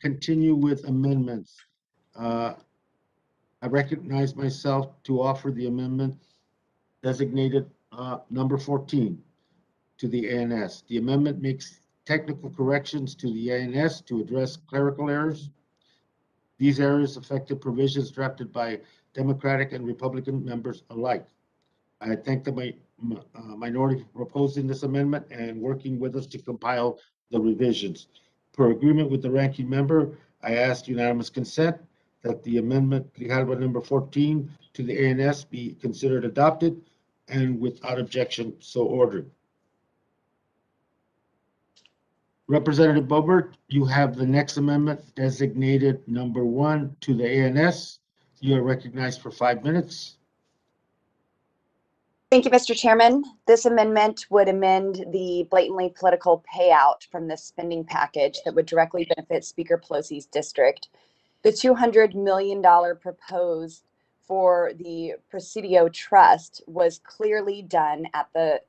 continue with amendments. I recognize myself to offer the amendment designated number 14 to the ANS. The amendment makes technical corrections to the ANS to address clerical errors. These errors affected provisions drafted by Democratic and Republican members alike. I thank the minority for proposing this amendment and working with us to compile the revisions. Per agreement with the ranking member, I ask unanimous consent that the amendment Grijalva number 14 to the ANS be considered adopted and without objection so ordered. Representative Boebert, you have the next amendment designated number 1 to the ANS. You are recognized for 5 minutes. Thank you, Mr. Chairman. This amendment would amend the blatantly political payout from the spending package that would directly benefit Speaker Pelosi's district. The $200 million proposed for the Presidio Trust was clearly done at the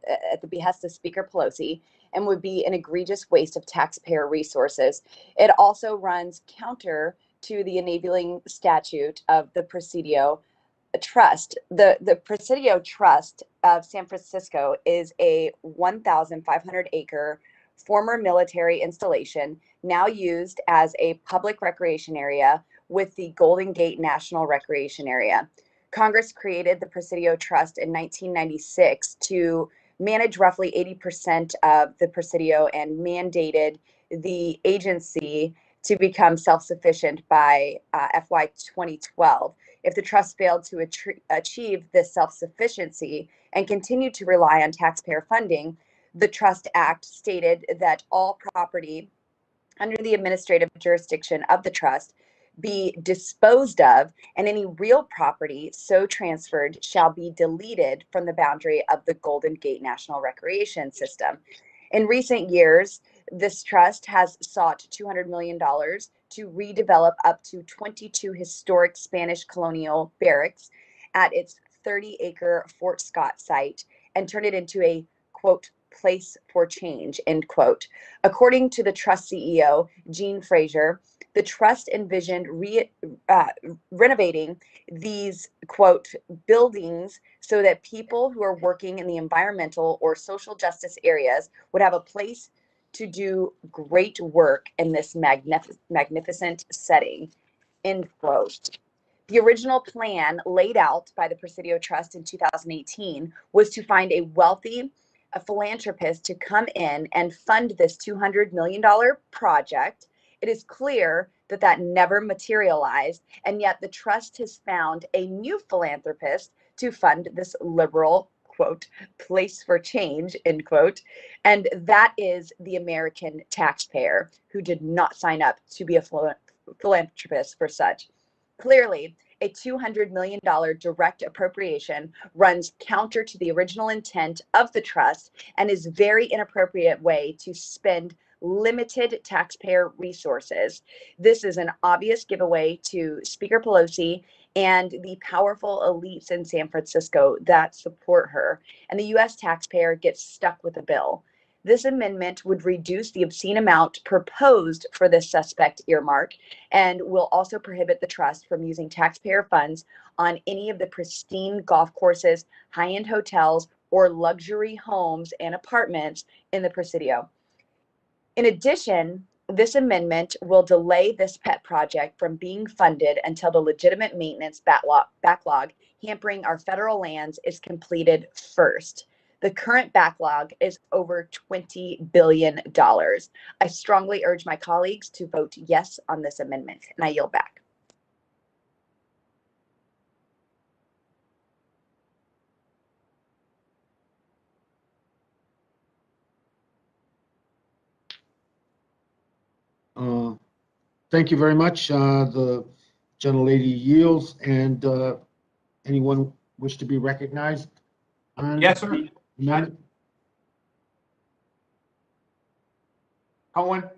behest of Speaker Pelosi and would be an egregious waste of taxpayer resources. It also runs counter to the enabling statute of the Presidio Trust. The Presidio Trust of San Francisco is a 1,500 acre former military installation now used as a public recreation area with the Golden Gate National Recreation Area. Congress created the Presidio Trust in 1996 to manage roughly 80% of the Presidio and mandated the agency to become self-sufficient by FY 2012. If the trust failed to achieve this self-sufficiency and continued to rely on taxpayer funding, the Trust Act stated that all property under the administrative jurisdiction of the trust be disposed of, and any real property so transferred shall be deleted from the boundary of the Golden Gate National Recreation System. In recent years, this trust has sought $200 million to redevelop up to 22 historic Spanish colonial barracks at its 30-acre Fort Scott site and turn it into a, quote, place for change, end quote. According to the trust CEO, Gene Frazier, the trust envisioned renovating these, quote, buildings so that people who are working in the environmental or social justice areas would have a place to do great work in this magnificent setting, end quote. The original plan laid out by the Presidio Trust in 2018 was to find a wealthy philanthropist to come in and fund this $200 million project. It is clear that that never materialized, and yet the trust has found a new philanthropist to fund this liberal, quote, place for change, end quote, and that is the American taxpayer who did not sign up to be a philanthropist for such. Clearly, a $200 million direct appropriation runs counter to the original intent of the trust and is a very inappropriate way to spend limited taxpayer resources. This is an obvious giveaway to Speaker Pelosi and the powerful elites in San Francisco that support her, and the U.S. taxpayer gets stuck with the bill. This amendment would reduce the obscene amount proposed for this suspect earmark and will also prohibit the trust from using taxpayer funds on any of the pristine golf courses, high-end hotels, or luxury homes and apartments in the Presidio. In addition, this amendment will delay this pet project from being funded until the legitimate maintenance backlog hampering our federal lands is completed first. The current backlog is over $20 billion. I strongly urge my colleagues to vote yes on this amendment, and I yield back. Thank you very much. The gentlelady yields, and anyone wish to be recognized? Yes, sir. Cohen.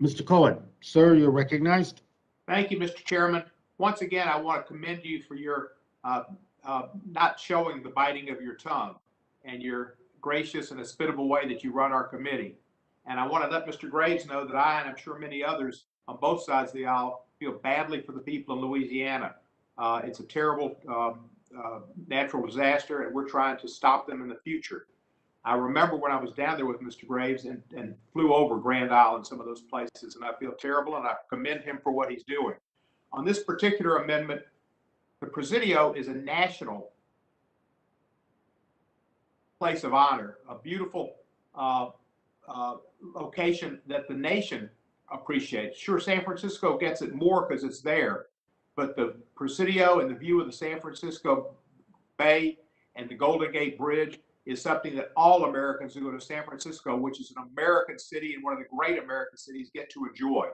Mr. Cohen, sir, you're recognized. Thank you, Mr. Chairman. Once again, I want to commend you for your not showing the biting of your tongue and your gracious and hospitable way that you run our committee. And I want to let Mr. Graves know that I, and I'm sure many others on both sides of the aisle, feel badly for the people in Louisiana. It's a terrible natural disaster, and we're trying to stop them in the future. I remember when I was down there with Mr. Graves and flew over Grand Isle and some of those places, and I feel terrible, and I commend him for what he's doing. On this particular amendment, the Presidio is a national place of honor, a beautiful location that the nation appreciates. Sure, San Francisco gets it more because it's there, but the Presidio and the view of the San Francisco Bay and the Golden Gate Bridge is something that all Americans who go to San Francisco, which is an American city and one of the great American cities, get to enjoy.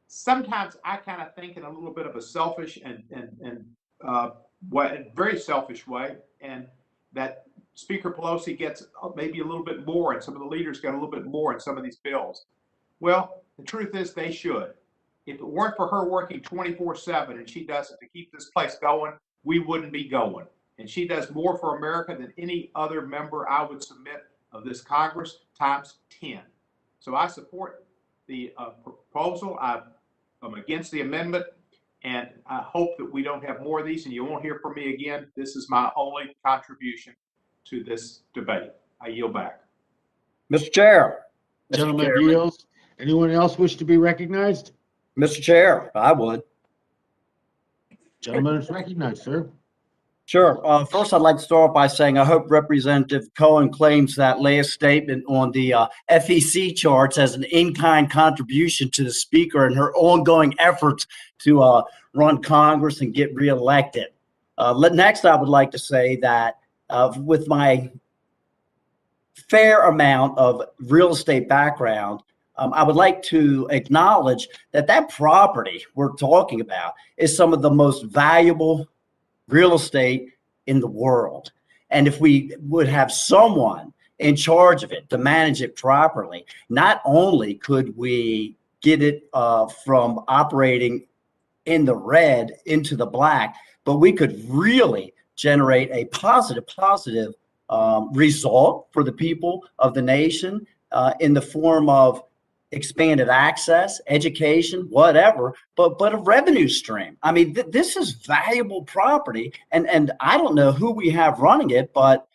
Sometimes I kind of think in a little bit of a selfish and very selfish way, and that Speaker Pelosi gets maybe a little bit more, and some of the leaders get a little bit more in some of these bills. Well, the truth is they should. If it weren't for her working 24/7, and she does it to keep this place going, we wouldn't be going. And she does more for America than any other member I would submit of this Congress times 10. So I support the proposal. I'm against the amendment, and I hope that we don't have more of these, and you won't hear from me again. This is my only contribution to this debate. I yield back. Mr. Chair. Gentleman yields. Anyone else wish to be recognized? Mr. Chair, I would. Gentleman is recognized, sir. Sure. First, I'd like to start by saying I hope Representative Cohen claims that last statement on the FEC charts as an in-kind contribution to the Speaker and her ongoing efforts to run Congress and get reelected. Next, I would like to say that with my fair amount of real estate background, I would like to acknowledge that that property we're talking about is some of the most valuable real estate in the world. And if we would have someone in charge of it to manage it properly, not only could we get it from operating in the red into the black, but we could really generate a positive result for the people of the nation in the form of expanded access, education, whatever, but a revenue stream. I mean, this is valuable property, and I don't know who we have running it, but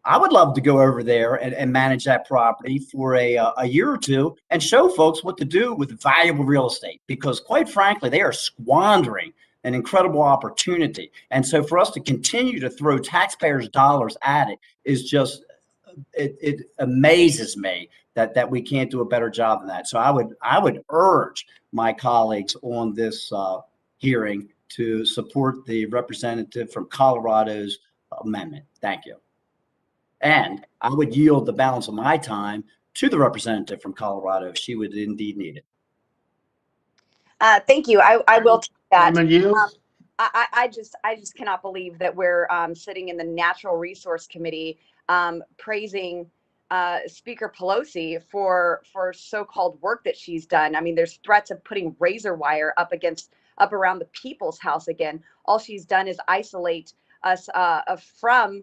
I would love to go over there and manage that property for a year or two and show folks what to do with valuable real estate, because quite frankly, they are squandering an incredible opportunity. And so for us to continue to throw taxpayers' dollars at it is just, it amazes me that we can't do a better job than that. So I would urge my colleagues on this hearing to support the representative from Colorado's amendment. Thank you. And I would yield the balance of my time to the representative from Colorado if she would indeed need it. Thank you. I will take that. I just cannot believe that we're sitting in the Natural Resource Committee praising Speaker Pelosi for so-called work that she's done. I mean, there's threats of putting razor wire up around the People's House again. All she's done is isolate us from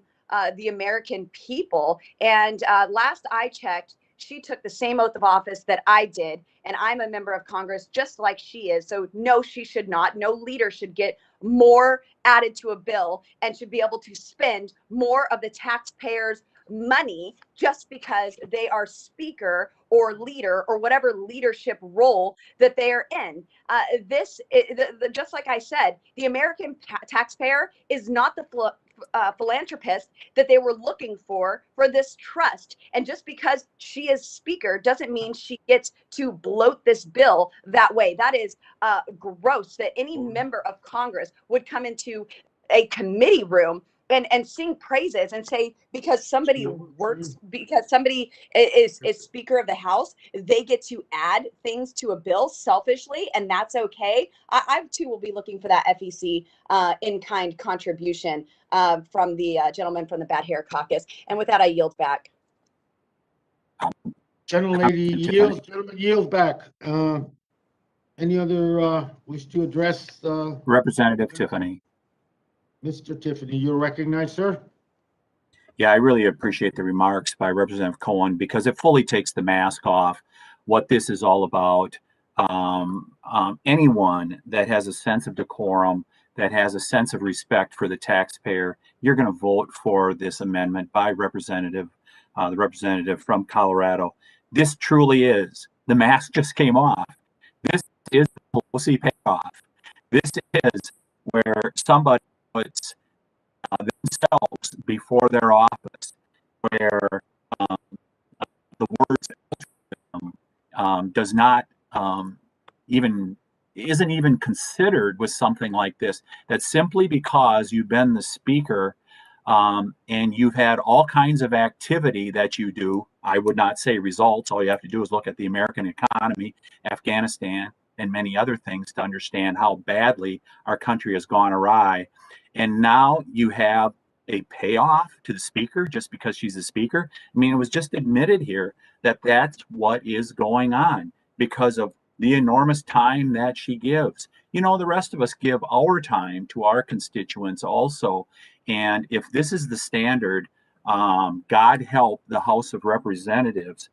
the American people. And last I checked, she took the same oath of office that I did, and I'm a member of Congress just like she is. So no, she should not. No leader should get more added to a bill and should be able to spend more of the taxpayers' money just because they are speaker or leader or whatever leadership role that they are in. Just like I said, the American taxpayer is not the philanthropist that they were looking for this trust. And just because she is speaker doesn't mean she gets to bloat this bill that way. That is gross that any member of Congress would come into a committee room and sing praises and say because somebody works, because somebody is Speaker of the House, they get to add things to a bill selfishly, and that's okay. I too will be looking for that FEC in-kind contribution from the gentleman from the Bad Hair Caucus. And with that, I yield back. Gentleman yields back. Any other wish to address? Representative Tiffany. Mr. Tiffany, you're recognized, sir. Yeah, I really appreciate the remarks by Representative Cohen because it fully takes the mask off what this is all about. Anyone that has a sense of decorum, that has a sense of respect for the taxpayer, you're going to vote for this amendment by the representative from Colorado. This truly is, the mask just came off. This is the Pelosi payoff. This is where somebody puts themselves before their office, where the words does not isn't even considered with something like this. That simply because you've been the speaker and you've had all kinds of activity that you do, I would not say results. All you have to do is look at the American economy, Afghanistan, and many other things to understand how badly our country has gone awry. And now you have a payoff to the speaker just because she's a speaker. I mean, it was just admitted here that that's what is going on because of the enormous time that she gives. You know, the rest of us give our time to our constituents also. And if this is the standard, God help the House of Representatives.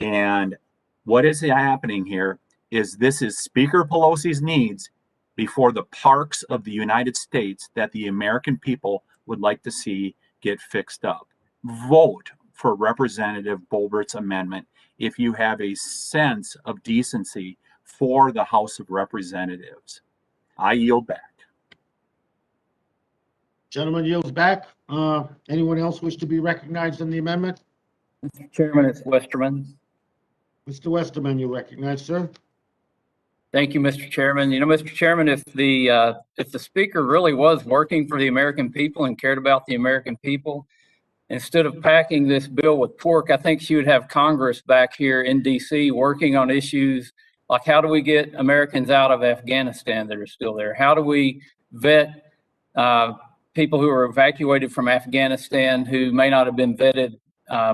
And what is happening here is this is Speaker Pelosi's needs before the parks of the United States that the American people would like to see get fixed up. Vote for Representative Boebert's amendment if you have a sense of decency for the House of Representatives. I yield back. Gentleman yields back. Anyone else wish to be recognized on the amendment? Mr. Chairman, it's Westerman. Mr. Westerman, you recognize, sir. Thank you, Mr. Chairman. You know, Mr. Chairman, if the speaker really was working for the American people and cared about the American people, instead of packing this bill with pork, I think she would have Congress back here in DC working on issues like how do we get Americans out of Afghanistan that are still there? How do we vet people who are evacuated from Afghanistan who may not have been vetted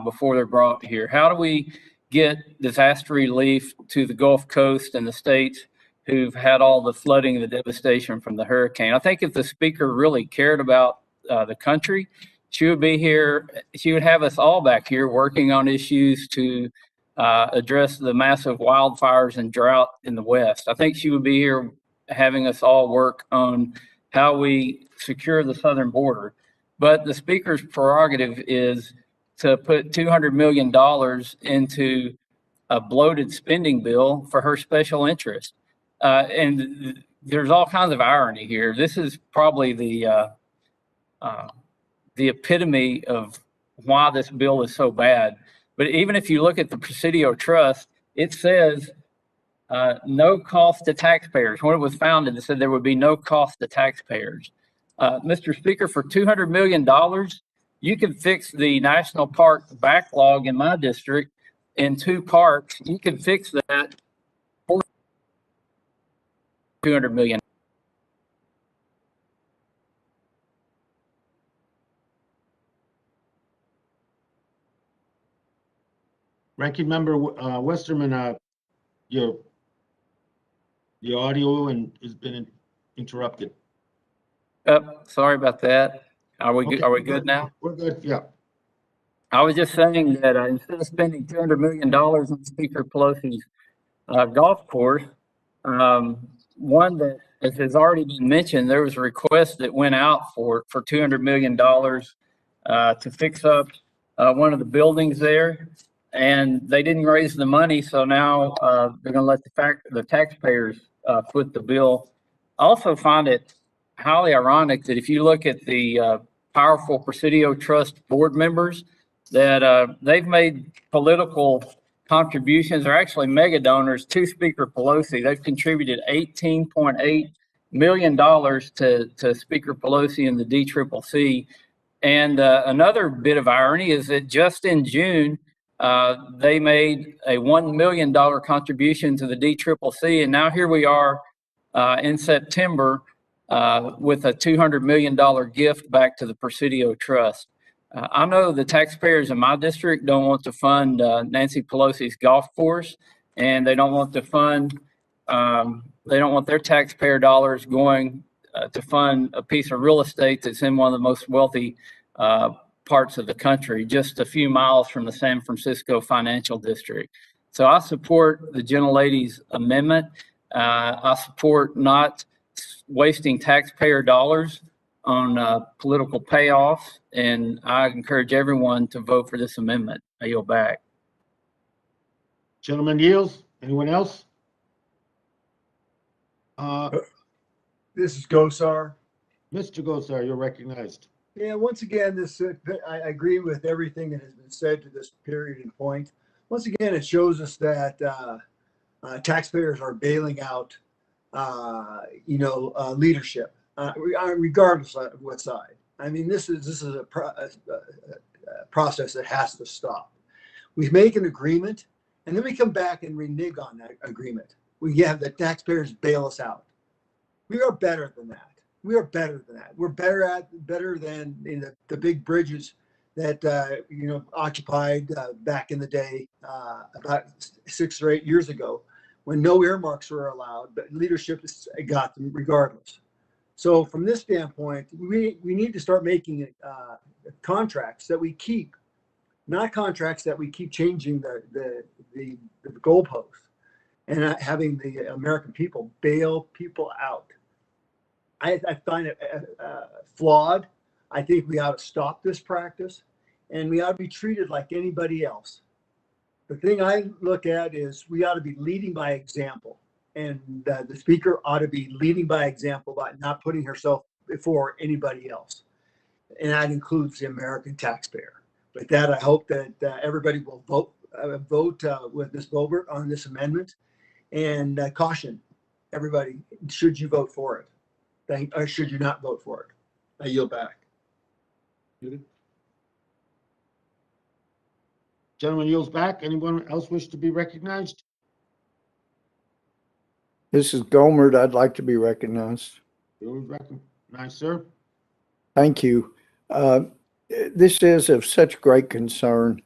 before they're brought here? How do we get disaster relief to the Gulf Coast and the states who've had all the flooding and the devastation from the hurricane? I think if the speaker really cared about the country, she would be here. She would have us all back here working on issues to address the massive wildfires and drought in the West. I think she would be here having us all work on how we secure the southern border. But the speaker's prerogative is to put $200 million into a bloated spending bill for her special interest. And there's all kinds of irony here. This is probably the epitome of why this bill is so bad. But even if you look at the Presidio Trust, it says no cost to taxpayers. When it was founded, it said there would be no cost to taxpayers. Mr. Speaker, for $200 million, you can fix the national park backlog in my district in 2 parks. You can fix that for $200 million. Ranking Member Westerman, your audio has been interrupted. Sorry about that. Are we Okay, are we good now? We're good, yeah. I was just saying that instead of spending $200 million on Speaker Pelosi's golf course, one that, as has already been mentioned, there was a request that went out for $200 million to fix up one of the buildings there, and they didn't raise the money, so now they're going to let the taxpayers foot the bill. I also find it highly ironic that if you look at the powerful Presidio Trust board members, that they've made political contributions, or actually mega donors, to Speaker Pelosi. They've contributed $18.8 million to Speaker Pelosi and the DCCC. And another bit of irony is that just in June, they made a $1 million contribution to the DCCC, and now here we are in September with a $200 million gift back to the Presidio Trust. I know the taxpayers in my district don't want to fund Nancy Pelosi's golf course, and they don't want to fund, they don't want their taxpayer dollars going to fund a piece of real estate that's in one of the most wealthy parts of the country, just a few miles from the San Francisco Financial District. So I support the gentlelady's amendment. I support not wasting taxpayer dollars on political payoffs, and I encourage everyone to vote for this amendment. I yield back. Gentleman yields. Anyone else? This is Gosar. Mr. Gosar, you're recognized. Yeah, once again, I agree with everything that has been said to this period and point. Once again, it shows us that taxpayers are bailing out, leadership, regardless of what side. I mean, this is a process that has to stop. We make an agreement, and then we come back and renege on that agreement. We have the taxpayers bail us out. We are better than that. We are better than that. We're better than the big bridges that occupied back in the day, about 6 or 8 years ago, when no earmarks were allowed, but leadership got them regardless. So from this standpoint, we need to start making contracts that we keep, not contracts that we keep changing the goalposts and having the American people bail people out. I find it flawed. I think we ought to stop this practice, and we ought to be treated like anybody else. The thing I look at is we ought to be leading by example, and the speaker ought to be leading by example by not putting herself before anybody else, and that includes the American taxpayer. With that, I hope that everybody will vote with this vote on this amendment, and caution everybody: should you vote for it? Or should you not vote for it? I yield back. Gentleman yields back. Anyone else wish to be recognized? This is Gomert. I'd like to be recognized. You're recognized, sir. Thank you. This is of such great concern.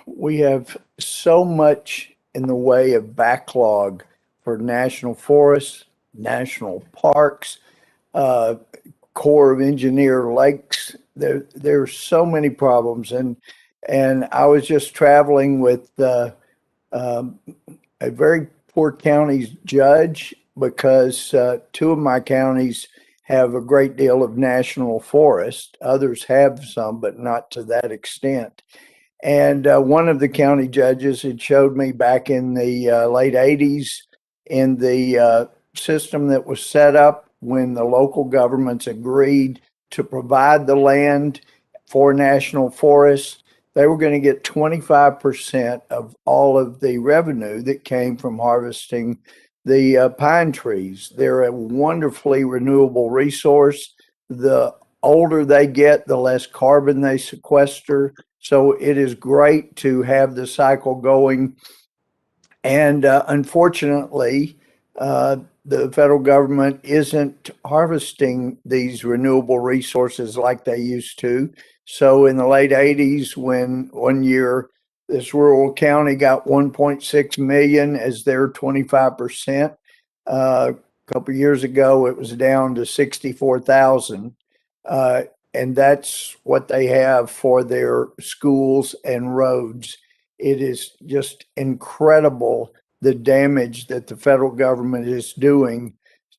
We have so much in the way of backlog for national forests, national parks, Corps of Engineer lakes. There's so many problems, and I was just traveling with a very poor county judge because 2 of my counties have a great deal of national forest. Others have some, but not to that extent. And one of the county judges had showed me back in the late 80s in the system that was set up when the local governments agreed to provide the land for national forests, they were going to get 25% of all of the revenue that came from harvesting the pine trees. They're a wonderfully renewable resource. The older they get, the less carbon they sequester. So it is great to have the cycle going. And unfortunately, the federal government isn't harvesting these renewable resources like they used to. So in the late 80s, when one year this rural county got 1.6 million as their 25%, a couple of years ago it was down to 64,000. And that's what they have for their schools and roads. It is just incredible the damage that the federal government is doing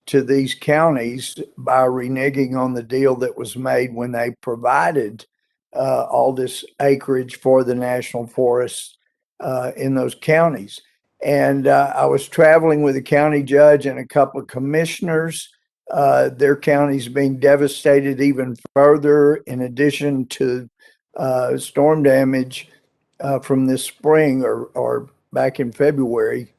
to these counties by reneging on the deal that was made when they provided all this acreage for the national forests in those counties. And I was traveling with a county judge and a couple of commissioners. Their counties being devastated even further, in addition to storm damage from this spring or back in February.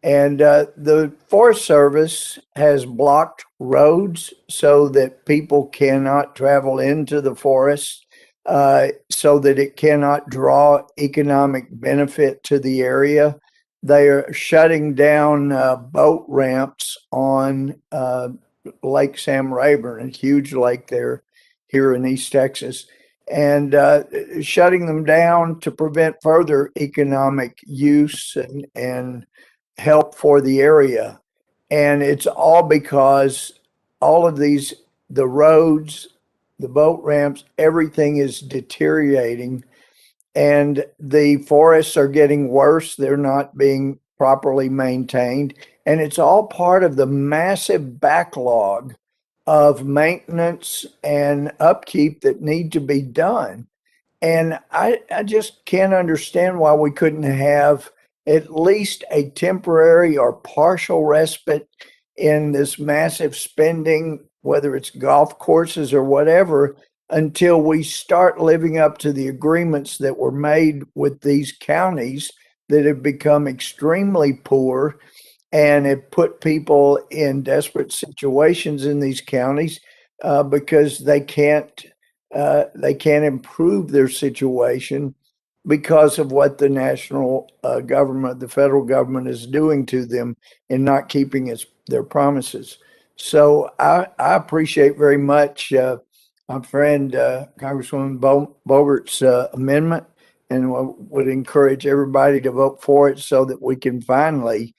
And the Forest Service has blocked roads so that people cannot travel into the forest, so that it cannot draw economic benefit to the area. They are shutting down boat ramps on Lake Sam Rayburn, a huge lake there here in East Texas, and shutting them down to prevent further economic use and help for the area. And it's all because all of the roads the boat ramps, everything is deteriorating. And the forests are getting worse. They're not being properly maintained. And it's all part of the massive backlog of maintenance and upkeep that need to be done. And I just can't understand why we couldn't have at least a temporary or partial respite in this massive spending, whether it's golf courses or whatever, until we start living up to the agreements that were made with these counties that have become extremely poor and have put people in desperate situations in these counties because they can't improve their situation because of what the national government, the federal government, is doing to them in not keeping their promises. So I appreciate very much my friend Congresswoman Bobert's amendment, and would encourage everybody to vote for it so that we can finally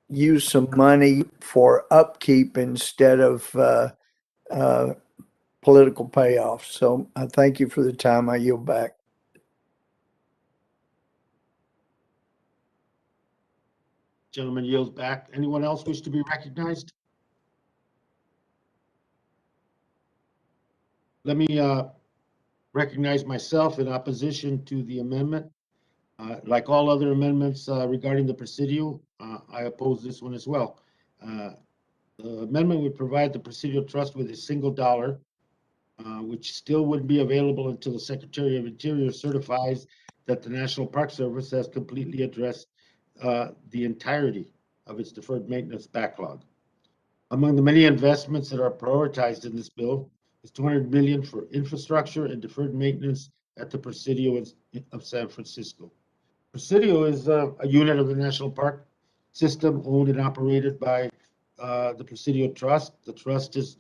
use some money for upkeep instead of political payoffs. So I thank you for the time. I yield back. Gentleman yields back. Anyone else wish to be recognized? Let me recognize myself in opposition to the amendment. Like all other amendments regarding the Presidio, I oppose this one as well. The amendment would provide the Presidio Trust with $1, which still wouldn't be available until the Secretary of Interior certifies that the National Park Service has completely addressed the entirety of its deferred maintenance backlog. Among the many investments that are prioritized in this bill is $200 million for infrastructure and deferred maintenance at the Presidio of San Francisco. Presidio is a unit of the National Park System owned and operated by the Presidio Trust. The trust is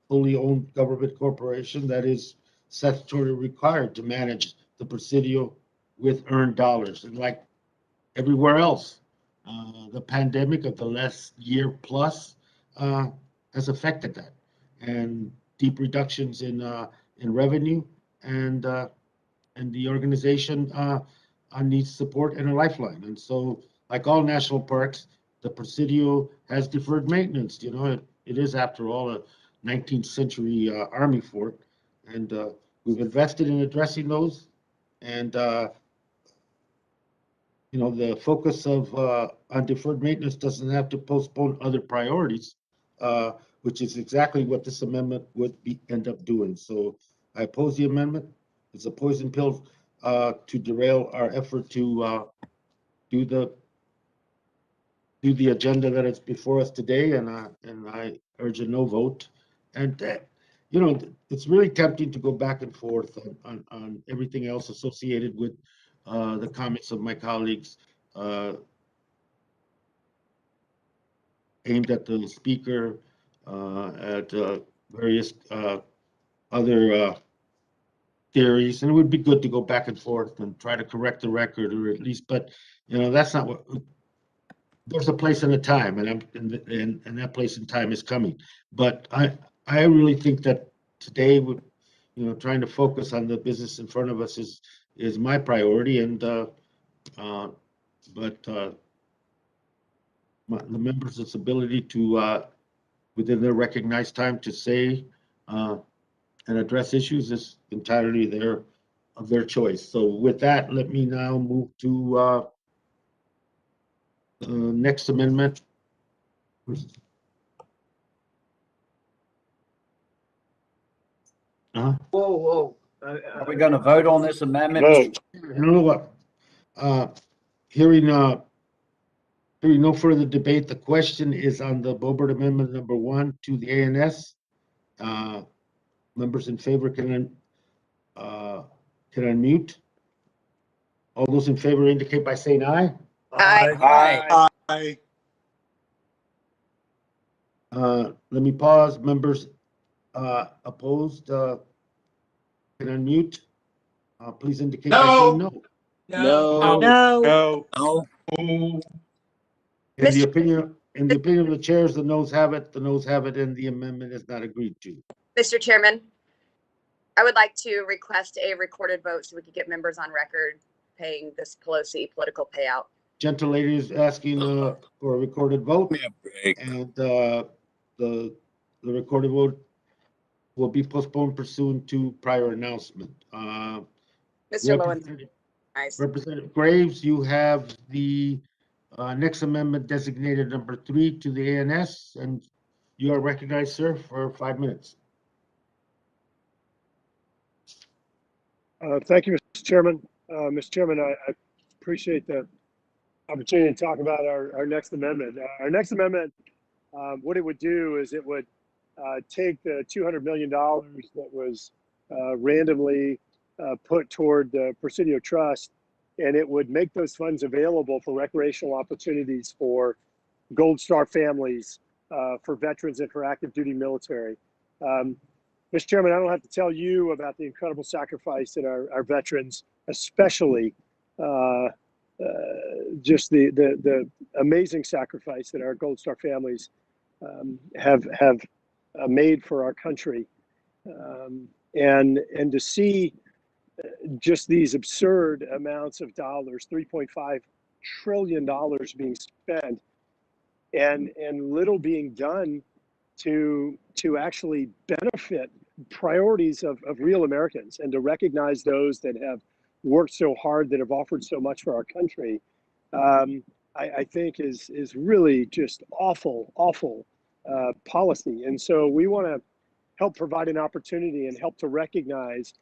fully owned government corporation that is statutorily required to manage the Presidio with earned dollars. And like everywhere else, the pandemic of the last year plus has affected that, and deep reductions in revenue, and the organization needs support and a lifeline. And so, like all national parks, the Presidio has deferred maintenance. You know, it is, after all, a 19th century Army fort, and we've invested in addressing those. And you know, the focus of on deferred maintenance doesn't have to postpone other priorities, which is exactly what this amendment would end up doing. So I oppose the amendment. It's a poison pill to derail our effort to do the agenda that is before us today, and I urge a no vote. And you know, it's really tempting to go back and forth on everything else associated with the comments of my colleagues aimed at the speaker, at various other theories, and it would be good to go back and forth and try to correct the record, or at least, but you know, that's not what. There's a place and a time, and and that place and time is coming. But I really think that today, with, you know, trying to focus on the business in front of us is my priority, and but the members' ability to within their recognized time to say and address issues is entirely of their choice. So with that, let me now move to next amendment. Whoa. Are we going to vote on this amendment? Vote. You know what? Hearing no further debate, the question is on the Boebert Amendment number 1 to the ANS. Members in favor can unmute. All those in favor indicate by saying aye. Aye. Aye. Let me pause. Members opposed can unmute. Please indicate by saying no. No. No. In the opinion of the chairs, the noes have it. The noes have it, and the amendment is not agreed to. Mr. Chairman, I would like to request a recorded vote so we could get members on record paying this Pelosi political payout. Gentle lady is asking for a recorded vote, and the recorded vote will be postponed pursuant to prior announcement. Mr. Lowen, nice. Representative Graves, you have the next amendment designated number 3 to the ANS, and you are recognized, sir, for 5 minutes. Thank you, Mr. Chairman. Mr. Chairman, I appreciate the opportunity to talk about our next amendment. Our next amendment, what it would do is it would take the $200 million that was randomly put toward the Presidio Trust, and it would make those funds available for recreational opportunities for Gold Star families, for veterans and for active duty military. Mr. Chairman, I don't have to tell you about the incredible sacrifice that our veterans, especially just the amazing sacrifice that our Gold Star families have made for our country, and to see just these absurd amounts of dollars, $3.5 trillion being spent, and little being done to actually benefit priorities of real Americans, and to recognize those that have worked so hard, that have offered so much for our country, I think is really just awful policy. And so we want to help provide an opportunity and help to recognize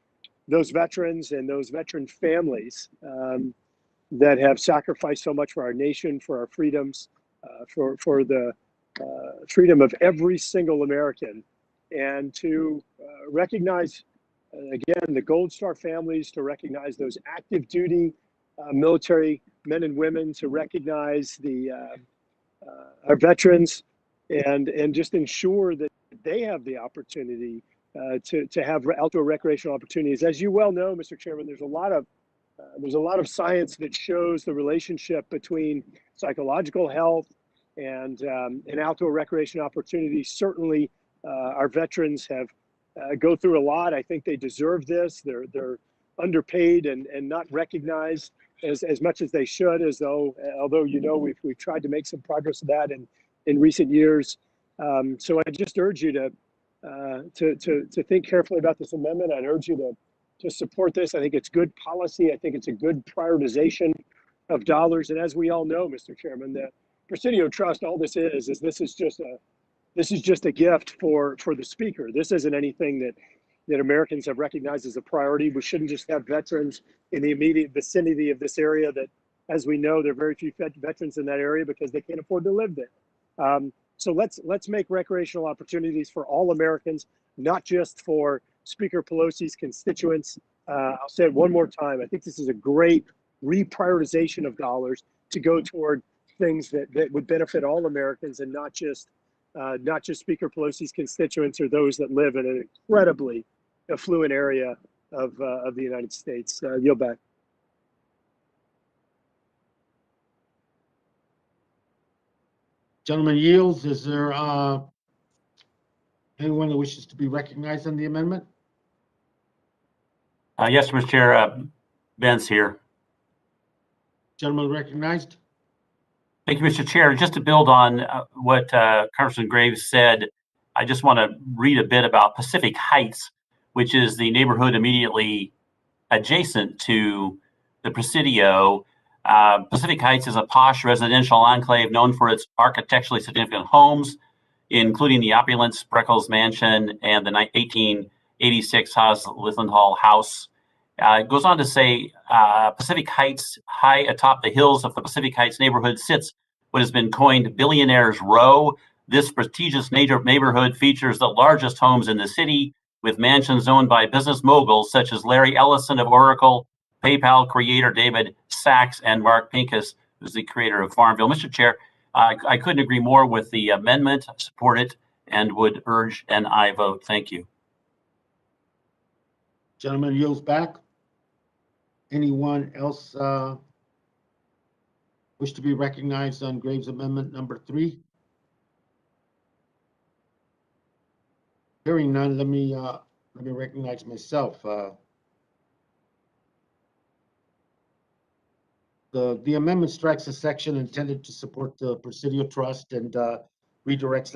those veterans and those veteran families that have sacrificed so much for our nation, for our freedoms, for the freedom of every single American, and to recognize, again, the Gold Star families, to recognize those active duty military men and women, to recognize our veterans, and just ensure that they have the opportunity to have outdoor recreational opportunities. As you well know, Mr. Chairman, there's a lot of science that shows the relationship between psychological health and outdoor recreation opportunities. Certainly, our veterans have go through a lot. I think they deserve this. They're underpaid and not recognized as much as they should. Although we've tried to make some progress with that in recent years. So I just urge you to think carefully about this amendment. I'd urge you to support this. I think it's good policy. I think it's a good prioritization of dollars. And as we all know, Mr. Chairman, the Presidio Trust, all this is this is just a gift for the Speaker. This isn't anything that Americans have recognized as a priority. We shouldn't just have veterans in the immediate vicinity of this area that, as we know, there are very few veterans in that area because they can't afford to live there. So let's make recreational opportunities for all Americans, not just for Speaker Pelosi's constituents. I'll say it one more time. I think this is a great reprioritization of dollars to go toward things that would benefit all Americans, and not just Speaker Pelosi's constituents or those that live in an incredibly affluent area of the United States. Yield back. Gentleman yields. Is there anyone that wishes to be recognized on the amendment? Yes, Mr. Chair. Ben's here. Gentleman recognized. Thank you, Mr. Chair. Just to build on what Congressman Graves said, I just want to read a bit about Pacific Heights, which is the neighborhood immediately adjacent to the Presidio. Pacific Heights is a posh residential enclave known for its architecturally significant homes, including the opulent Spreckles Mansion and the 1886 Haas-Lithenhall House. It goes on to say, Pacific Heights, high atop the hills of the Pacific Heights neighborhood, sits what has been coined Billionaires Row. This prestigious neighborhood features the largest homes in the city, with mansions owned by business moguls such as Larry Ellison of Oracle, PayPal creator David Sachs, and Mark Pincus, who's the creator of Farmville. Mr. Chair, I couldn't agree more with the amendment, support it, and would urge an aye vote. Thank you. Gentleman yields back. Anyone else wish to be recognized on Graves Amendment number 3? Hearing none, let me let me recognize myself. The amendment strikes a section intended to support the Presidio Trust and redirects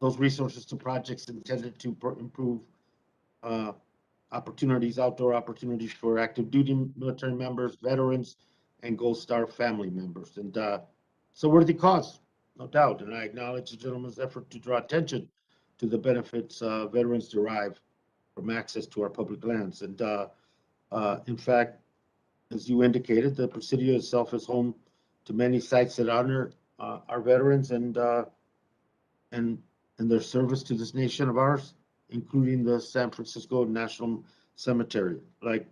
those resources to projects intended to improve outdoor opportunities for active duty military members, veterans, and Gold Star family members. And it's a worthy cause, no doubt. And I acknowledge the gentleman's effort to draw attention to the benefits veterans derive from access to our public lands. And in fact, as you indicated, the Presidio itself is home to many sites that honor our veterans and their service to this nation of ours, including the San Francisco National Cemetery. Like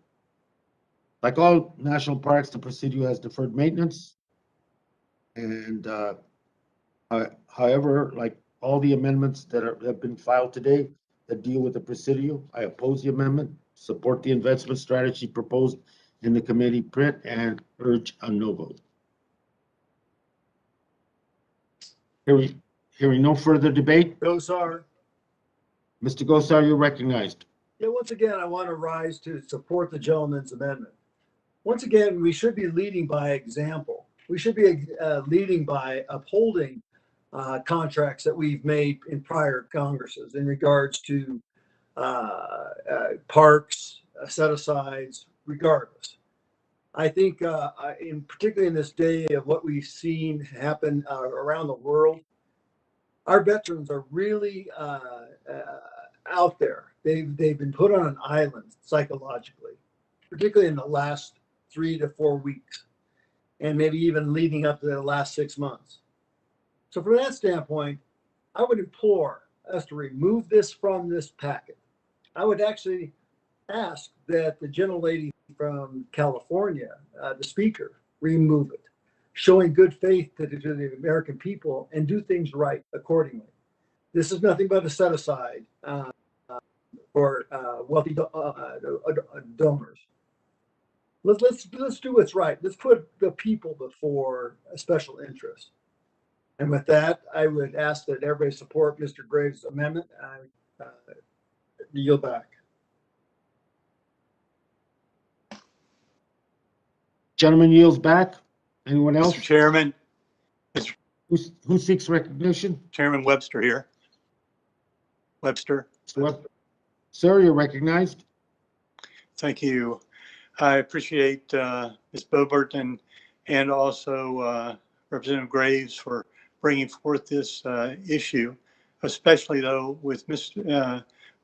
all national parks, the Presidio has deferred maintenance. And however, like all the amendments that have been filed today that deal with the Presidio, I oppose the amendment, support the investment strategy proposed in the committee print, and urge a no vote. Hearing no further debate. Gosar. Mr. Gosar, you're recognized. Yeah, once again, I want to rise to support the gentleman's amendment. Once again, we should be leading by example. We should be leading by upholding contracts that we've made in prior Congresses in regards to parks, set-asides, regardless. I think, particularly in this day of what we've seen happen around the world, our veterans are really out there. They've been put on an island psychologically, particularly in the last 3 to 4 weeks, and maybe even leading up to the last 6 months. So from that standpoint, I would implore us to remove this from this packet. I would actually ask that the gentlelady from California, the speaker, remove it, showing good faith to the American people and do things right accordingly. This is nothing but a set aside for wealthy donors. Let's do what's right. Let's put the people before a special interest. And with that, I would ask that everybody support Mr. Graves' amendment. I yield back. Gentleman yields back. Anyone else? Mr. Chairman. Who seeks recognition? Chairman Webster here. Webster. Sir, you're recognized. Thank you. I appreciate Ms. Boebert and also Representative Graves for bringing forth this issue, especially though with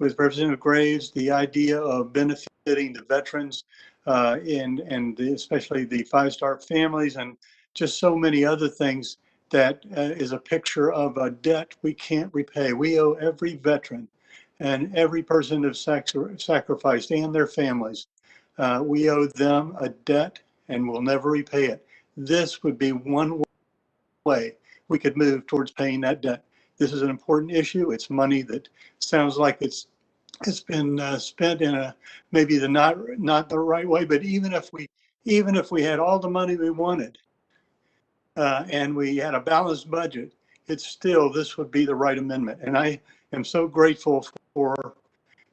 Representative Graves, the idea of benefiting the veterans especially the five-star families and just so many other things that is a picture of a debt we can't repay. We owe every veteran and every person who's sacrificed and their families. We owe them a debt and we'll never repay it. This would be one way we could move towards paying that debt. This is an important issue. It's money that sounds like it's been spent in a maybe not the right way. But even if we had all the money we wanted and we had a balanced budget, this would be the right amendment. And I am so grateful for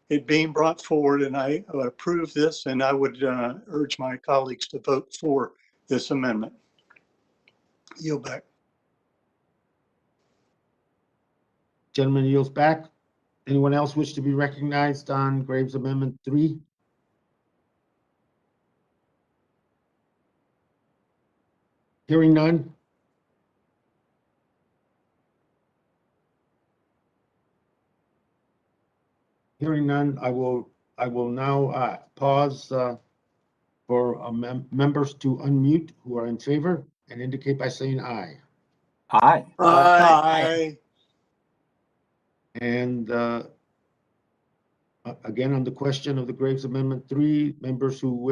it being brought forward, and I approve this, and I would urge my colleagues to vote for this amendment. Yield back. Gentleman yields back. Anyone else wish to be recognized on Graves Amendment 3? Hearing none. Hearing none, I will now pause for members to unmute who are in favor and indicate by saying aye. Aye. Aye. And again, on the question of the Graves Amendment 3, members who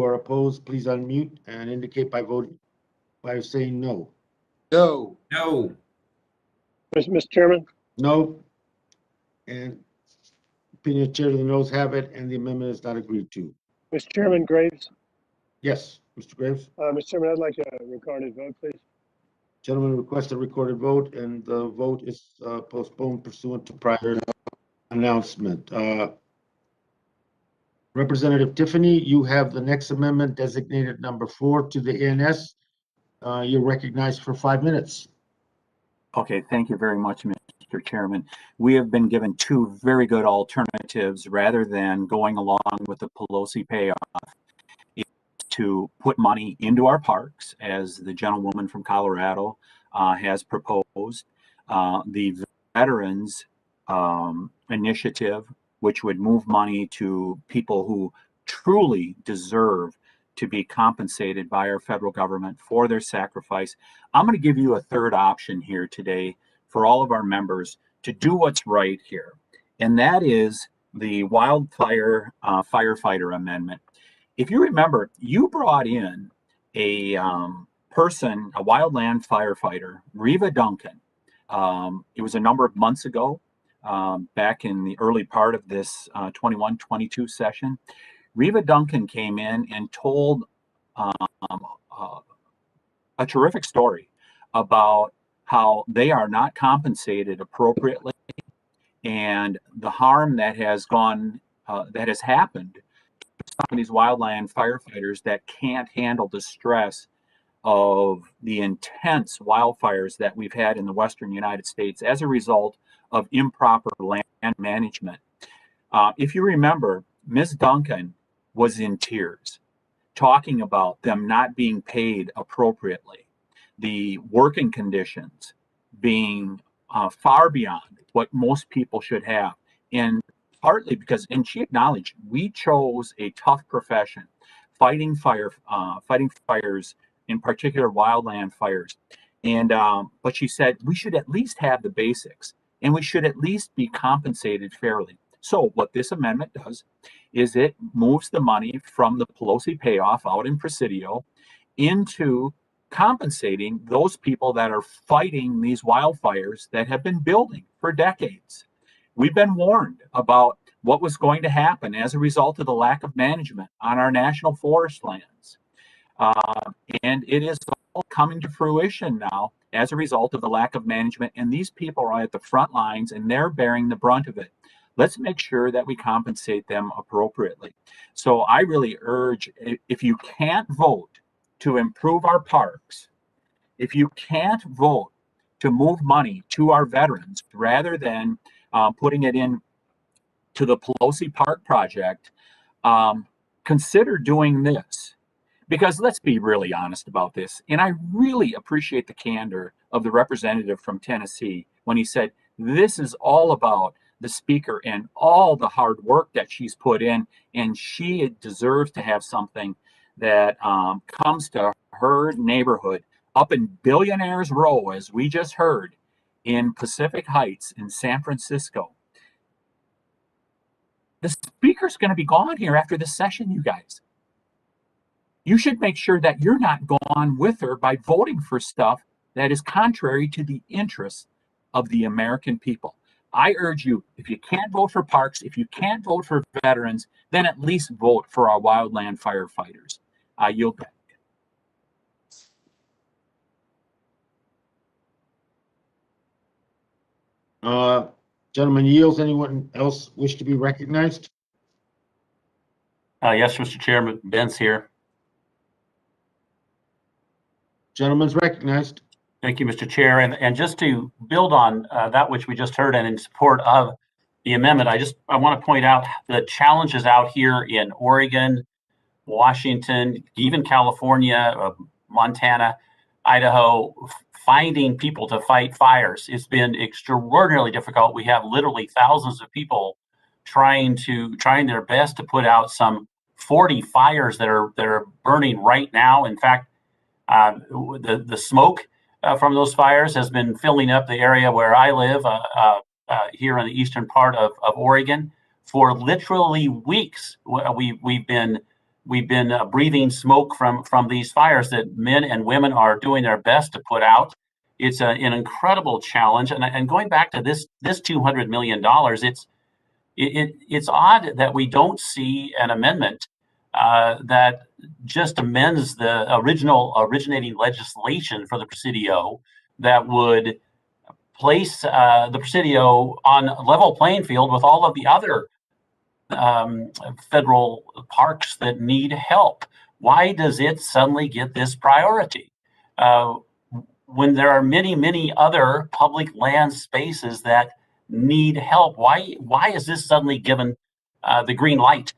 are opposed, please unmute and indicate by saying no. No. No. Mr. Chairman? No. And opinion of chair to the noes have it, and the amendment is not agreed to. Mr. Chairman, Graves? Yes, Mr. Graves. Mr. Chairman, I'd like a recorded vote, please. Gentlemen request a recorded vote, and the vote is postponed pursuant to prior announcement. Representative Tiffany, you have the next amendment designated number 4 to the ANS. You're recognized for 5 minutes. Okay, thank you very much, Mr. Chairman. We have been given two very good alternatives rather than going along with the Pelosi payoff to put money into our parks, as the gentlewoman from Colorado has proposed. The Veterans Initiative, which would move money to people who truly deserve to be compensated by our federal government for their sacrifice. I'm going to give you a third option here today for all of our members to do what's right here, and that is the wildfire firefighter amendment. If you remember, you brought in a person, a wildland firefighter, Reva Duncan. It was a number of months ago, back in the early part of this 21-22 session. Reva Duncan came in and told a terrific story about how they are not compensated appropriately, and the harm that has happened to some of these wildland firefighters that can't handle the stress of the intense wildfires that we've had in the western United States as a result of improper land management. If you remember, Ms. Duncan was in tears, talking about them not being paid appropriately, the working conditions being far beyond what most people should have, and partly because, and she acknowledged, we chose a tough profession, fighting fires, in particular wildland fires, and but she said we should at least have the basics, and we should at least be compensated fairly. So what this amendment does is it moves the money from the Pelosi payoff out in Presidio into compensating those people that are fighting these wildfires that have been building for decades. We've been warned about what was going to happen as a result of the lack of management on our national forest lands. And it is all coming to fruition now as a result of the lack of management. And these people are at the front lines and they're bearing the brunt of it. Let's make sure that we compensate them appropriately. So I really urge, if you can't vote to improve our parks, if you can't vote to move money to our veterans rather than putting it in to the Pelosi Park project, consider doing this. Because let's be really honest about this. And I really appreciate the candor of the representative from Tennessee when he said, this is all about the speaker and all the hard work that she's put in, and she deserves to have something that comes to her neighborhood up in Billionaires Row, as we just heard, in Pacific Heights in San Francisco. The speaker's going to be gone here after this session, you guys. You should make sure that you're not gone with her by voting for stuff that is contrary to the interests of the American people. I urge you, if you can't vote for parks, if you can't vote for veterans, then at least vote for our wildland firefighters. I yield back. Gentleman yields. Anyone else wish to be recognized? Yes, Mr. Chairman, Ben's here. Gentleman's recognized. Thank you, Mr. Chair. And just to build on that which we just heard and in support of the amendment, I want to point out the challenges out here in Oregon, Washington, even California, Montana, Idaho, finding people to fight fires. It's been extraordinarily difficult. We have literally thousands of people trying their best to put out some 40 fires that are burning right now. In fact, the smoke from those fires has been filling up the area where I live here in the eastern part of Oregon for literally weeks. We've been breathing smoke from these fires that men and women are doing their best to put out. It's an incredible challenge. And going back to this $200 million, it's odd that we don't see an amendment that just amends the originating legislation for the Presidio that would place the Presidio on a level playing field with all of the other federal parks that need help. Why does it suddenly get this priority? When there are many, many other public land spaces that need help, why is this suddenly given the green light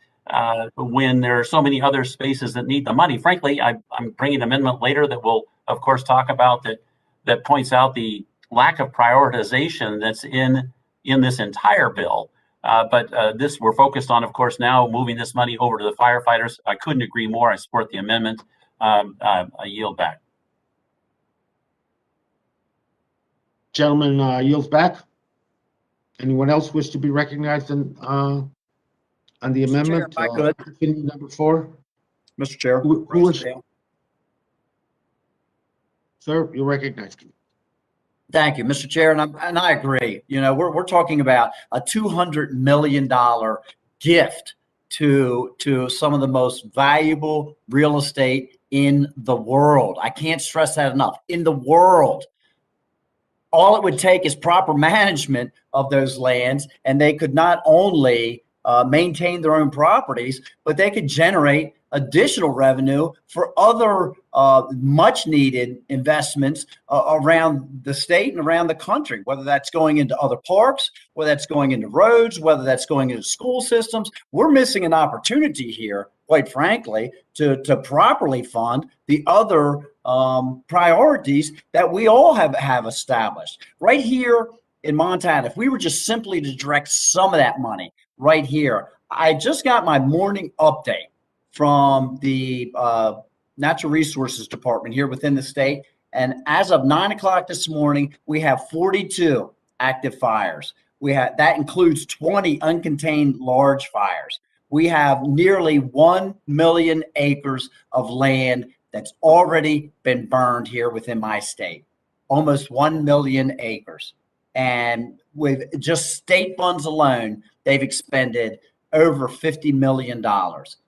when there are so many other spaces that need the money? Frankly, I'm bringing an amendment later that we'll, of course, talk about that points out the lack of prioritization that's in this entire bill. But this we're focused on, of course, now moving this money over to the firefighters. I couldn't agree more. I support the amendment. I yield back. Gentleman yields back. Anyone else wish to be recognized on the amendment? Chair, if I could. Number 4. Mr. Chair. Who was, sir, you're recognized. Thank you, Mr. Chair, and I agree. You know, we're talking about a $200 million gift to some of the most valuable real estate in the world. I can't stress that enough. In the world. All it would take is proper management of those lands, and they could not only maintain their own properties, but they could generate additional revenue for other much needed investments around the state and around the country, whether that's going into other parks, whether that's going into roads, whether that's going into school systems. We're missing an opportunity here, quite frankly, to properly fund the other priorities that we all have established. Right here in Montana, if we were just simply to direct some of that money right here, I just got my morning update from the Natural Resources Department here within the state. And as of 9 o'clock this morning, we have 42 active fires. That includes 20 uncontained large fires. We have nearly 1 million acres of land that's already been burned here within my state. Almost 1 million acres. And with just state funds alone, they've expended over $50 million.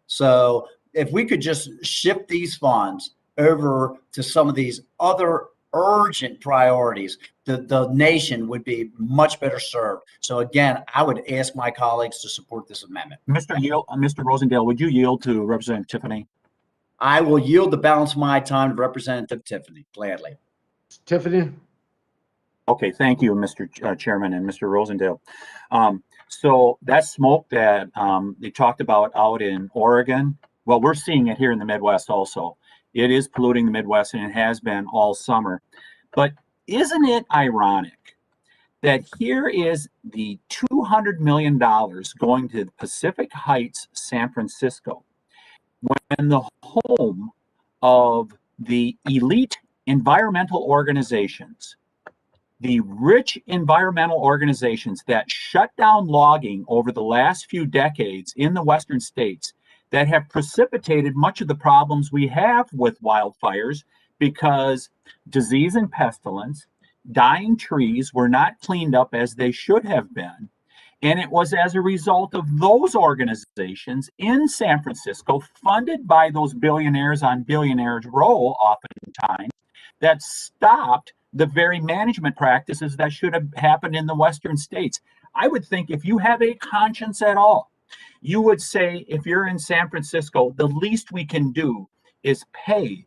So if we could just shift these funds over to some of these other urgent priorities, the nation would be much better served. So again, I would ask my colleagues to support this amendment. Mr. Rosendale, would you yield to Representative Tiffany? I will yield the balance of my time to Representative Tiffany, gladly. Tiffany? Okay, thank you, Mr. Chairman and Mr. Rosendale. So that smoke that they talked about out in Oregon, well, we're seeing it here in the Midwest also. It is polluting the Midwest, and it has been all summer. But isn't it ironic that here is the $200 million going to Pacific Heights, San Francisco, when the home of the elite environmental organizations, the rich environmental organizations that shut down logging over the last few decades in the Western states, that have precipitated much of the problems we have with wildfires, because disease and pestilence, dying trees were not cleaned up as they should have been. And it was as a result of those organizations in San Francisco, funded by those billionaires on billionaires roll oftentimes, that stopped the very management practices that should have happened in the Western states. I would think if you have a conscience at all, you would say, if you're in San Francisco, the least we can do is pay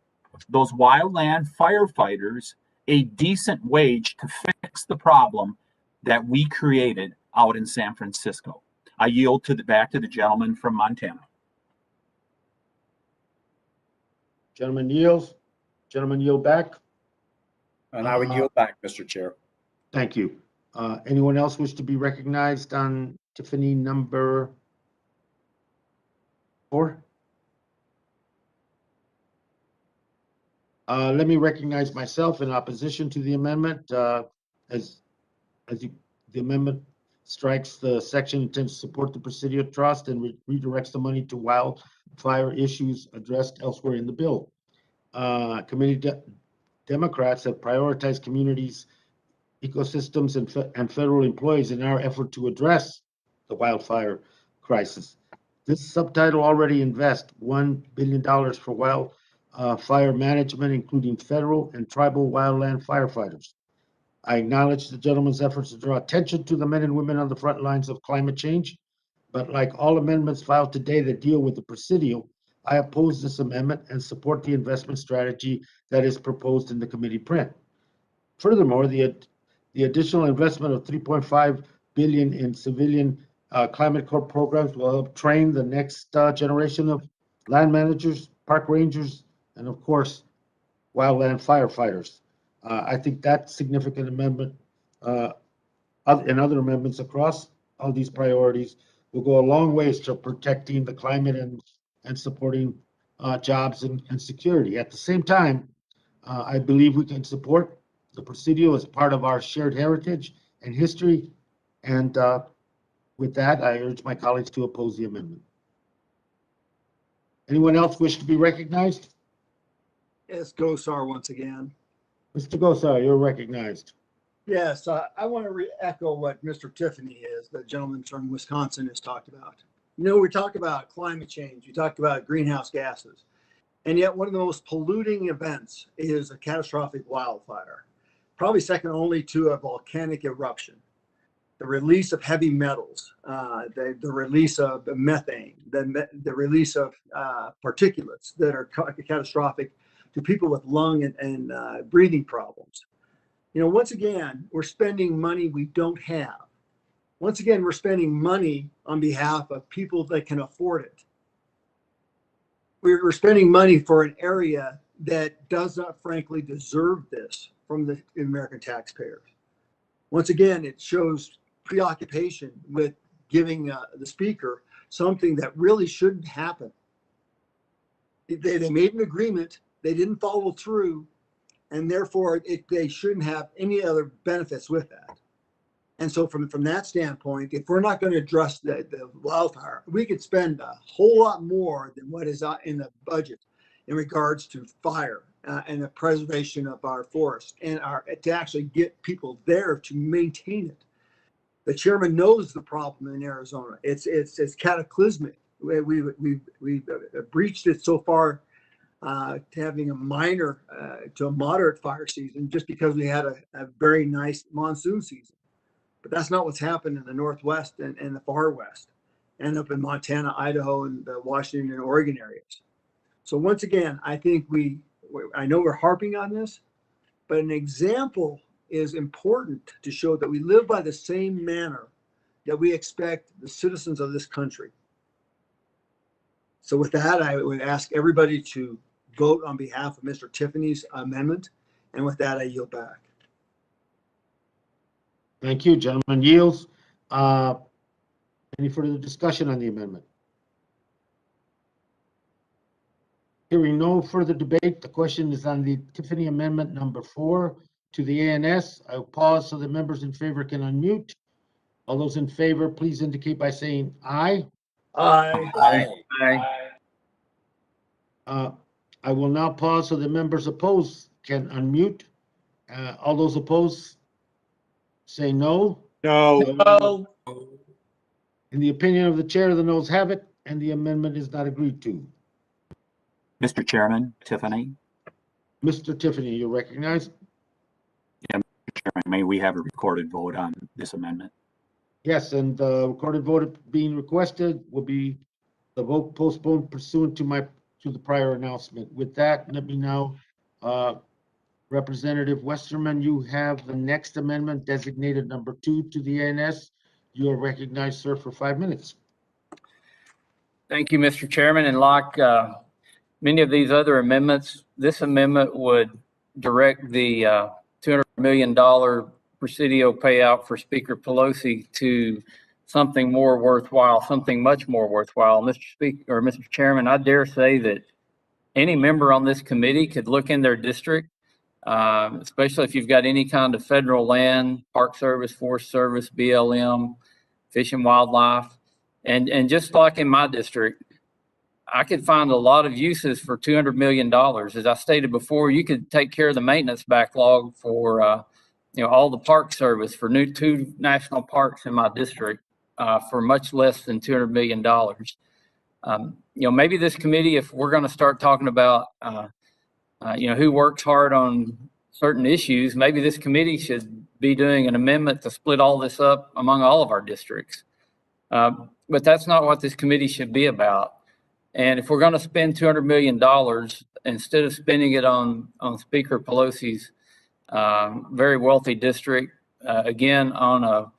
those wildland firefighters a decent wage to fix the problem that we created out in San Francisco. I yield back to the gentleman from Montana. Gentleman yields. Gentleman yield back. And I would yield back, Mr. Chair. Thank you. Anyone else wish to be recognized on Tiffany number 4? Let me recognize myself in opposition to the amendment. The amendment strikes the section intends to support the Presidio Trust and redirects the money to wildfire issues addressed elsewhere in the bill. Committee Democrats have prioritized communities, ecosystems, and federal employees in our effort to address the wildfire crisis. This subtitle already invests $1 billion for wildfire management, including federal and tribal wildland firefighters. I acknowledge the gentleman's efforts to draw attention to the men and women on the front lines of climate change, but like all amendments filed today that deal with the Presidio, I oppose this amendment and support the investment strategy that is proposed in the committee print. Furthermore, the additional investment of $3.5 billion in civilian climate corps programs will help train the next generation of land managers, park rangers, and of course, wildland firefighters. I think that significant amendment and other amendments across all these priorities will go a long ways to protecting the climate and supporting jobs and security. At the same time, I believe we can support the Presidio as part of our shared heritage and history. And with that, I urge my colleagues to oppose the amendment. Anyone else wish to be recognized? Yes, Gosar once again. Mr. Gosar, you're recognized. Yes, I want to echo what Mr. Tiffany is, the gentleman from Wisconsin has talked about. You know, we talk about climate change, we talk about greenhouse gases, and yet one of the most polluting events is a catastrophic wildfire, probably second only to a volcanic eruption. The release of heavy metals, the release of methane, the release of particulates that are catastrophic to people with lung and breathing problems. You know, once again, we're spending money we don't have. Once again, we're spending money on behalf of people that can afford it. We're spending money for an area that does not frankly deserve this from the American taxpayers. Once again, it shows preoccupation with giving the speaker something that really shouldn't happen. They made an agreement, they didn't follow through, and therefore they shouldn't have any other benefits with that. And so from that standpoint, if we're not going to address the wildfire, we could spend a whole lot more than what is in the budget in regards to fire and the preservation of our forests and to actually get people there to maintain it. The chairman knows the problem in Arizona. It's cataclysmic. We've breached it so far to having a minor to a moderate fire season just because we had a very nice monsoon season. But that's not what's happened in the Northwest and the far West and up in Montana, Idaho, and the Washington and Oregon areas. So once again, I think I know we're harping on this, but an example is important to show that we live by the same manner that we expect the citizens of this country. So with that, I would ask everybody to vote on behalf of Mr. Tiffany's amendment. And with that, I yield back. Thank you, gentleman. Yields. Any further discussion on the amendment? Hearing no further debate, the question is on the Tiffany Amendment number 4 to the ANS. I will pause so the members in favor can unmute. All those in favor, please indicate by saying aye. Aye. Aye. I will now pause so the members opposed can unmute. All those opposed say no. No. In the opinion of the chair, the noes have it, and the amendment is not agreed to. Mr. Chairman, Tiffany. Mr. Tiffany, you're recognized. Yeah, Mr. Chairman, may we have a recorded vote on this amendment? Yes, and the recorded vote being requested will be the vote postponed pursuant to the prior announcement. With that, let me now, Representative Westerman, you have the next amendment designated number 2 to the ANS. You are recognized, sir, for 5 minutes. Thank you, Mr. Chairman. And like many of these other amendments, this amendment would direct the $200 million Presidio payout for Speaker Pelosi to something more worthwhile, something much more worthwhile. Mr. Speaker, or Mr. Chairman, I dare say that any member on this committee could look in their district, especially if you've got any kind of federal land, Park Service, Forest Service, BLM, Fish and Wildlife, and just like in my district, I could find a lot of uses for $200 million. As I stated before, you could take care of the maintenance backlog for all the Park Service for 2 national parks in my district for much less than $200 million. Maybe this committee, if we're going to start talking about who works hard on certain issues, maybe this committee should be doing an amendment to split all this up among all of our districts. But that's not what this committee should be about. And if we're going to spend $200 million, instead of spending it on Speaker Pelosi's very wealthy district, again, on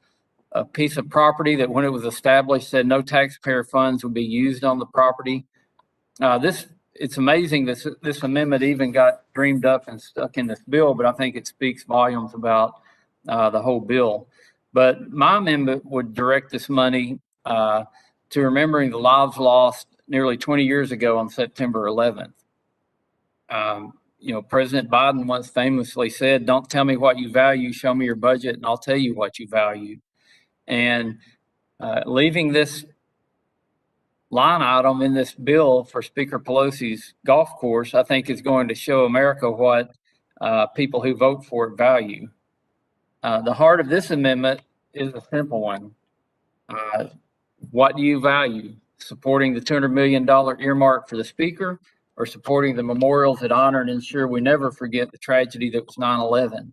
a piece of property that when it was established said no taxpayer funds would be used on the property. It's amazing this amendment even got dreamed up and stuck in this bill, but I think it speaks volumes about the whole bill. But my amendment would direct this money to remembering the lives lost nearly 20 years ago on September 11th. President Biden once famously said, "Don't tell me what you value, show me your budget and I'll tell you what you value." And leaving this line item in this bill for Speaker Pelosi's golf course, I think is going to show America what people who vote for it value. The heart of this amendment is a simple one. What do you value? Supporting the $200 million earmark for the speaker, or supporting the memorials that honor and ensure we never forget the tragedy that was 9/11?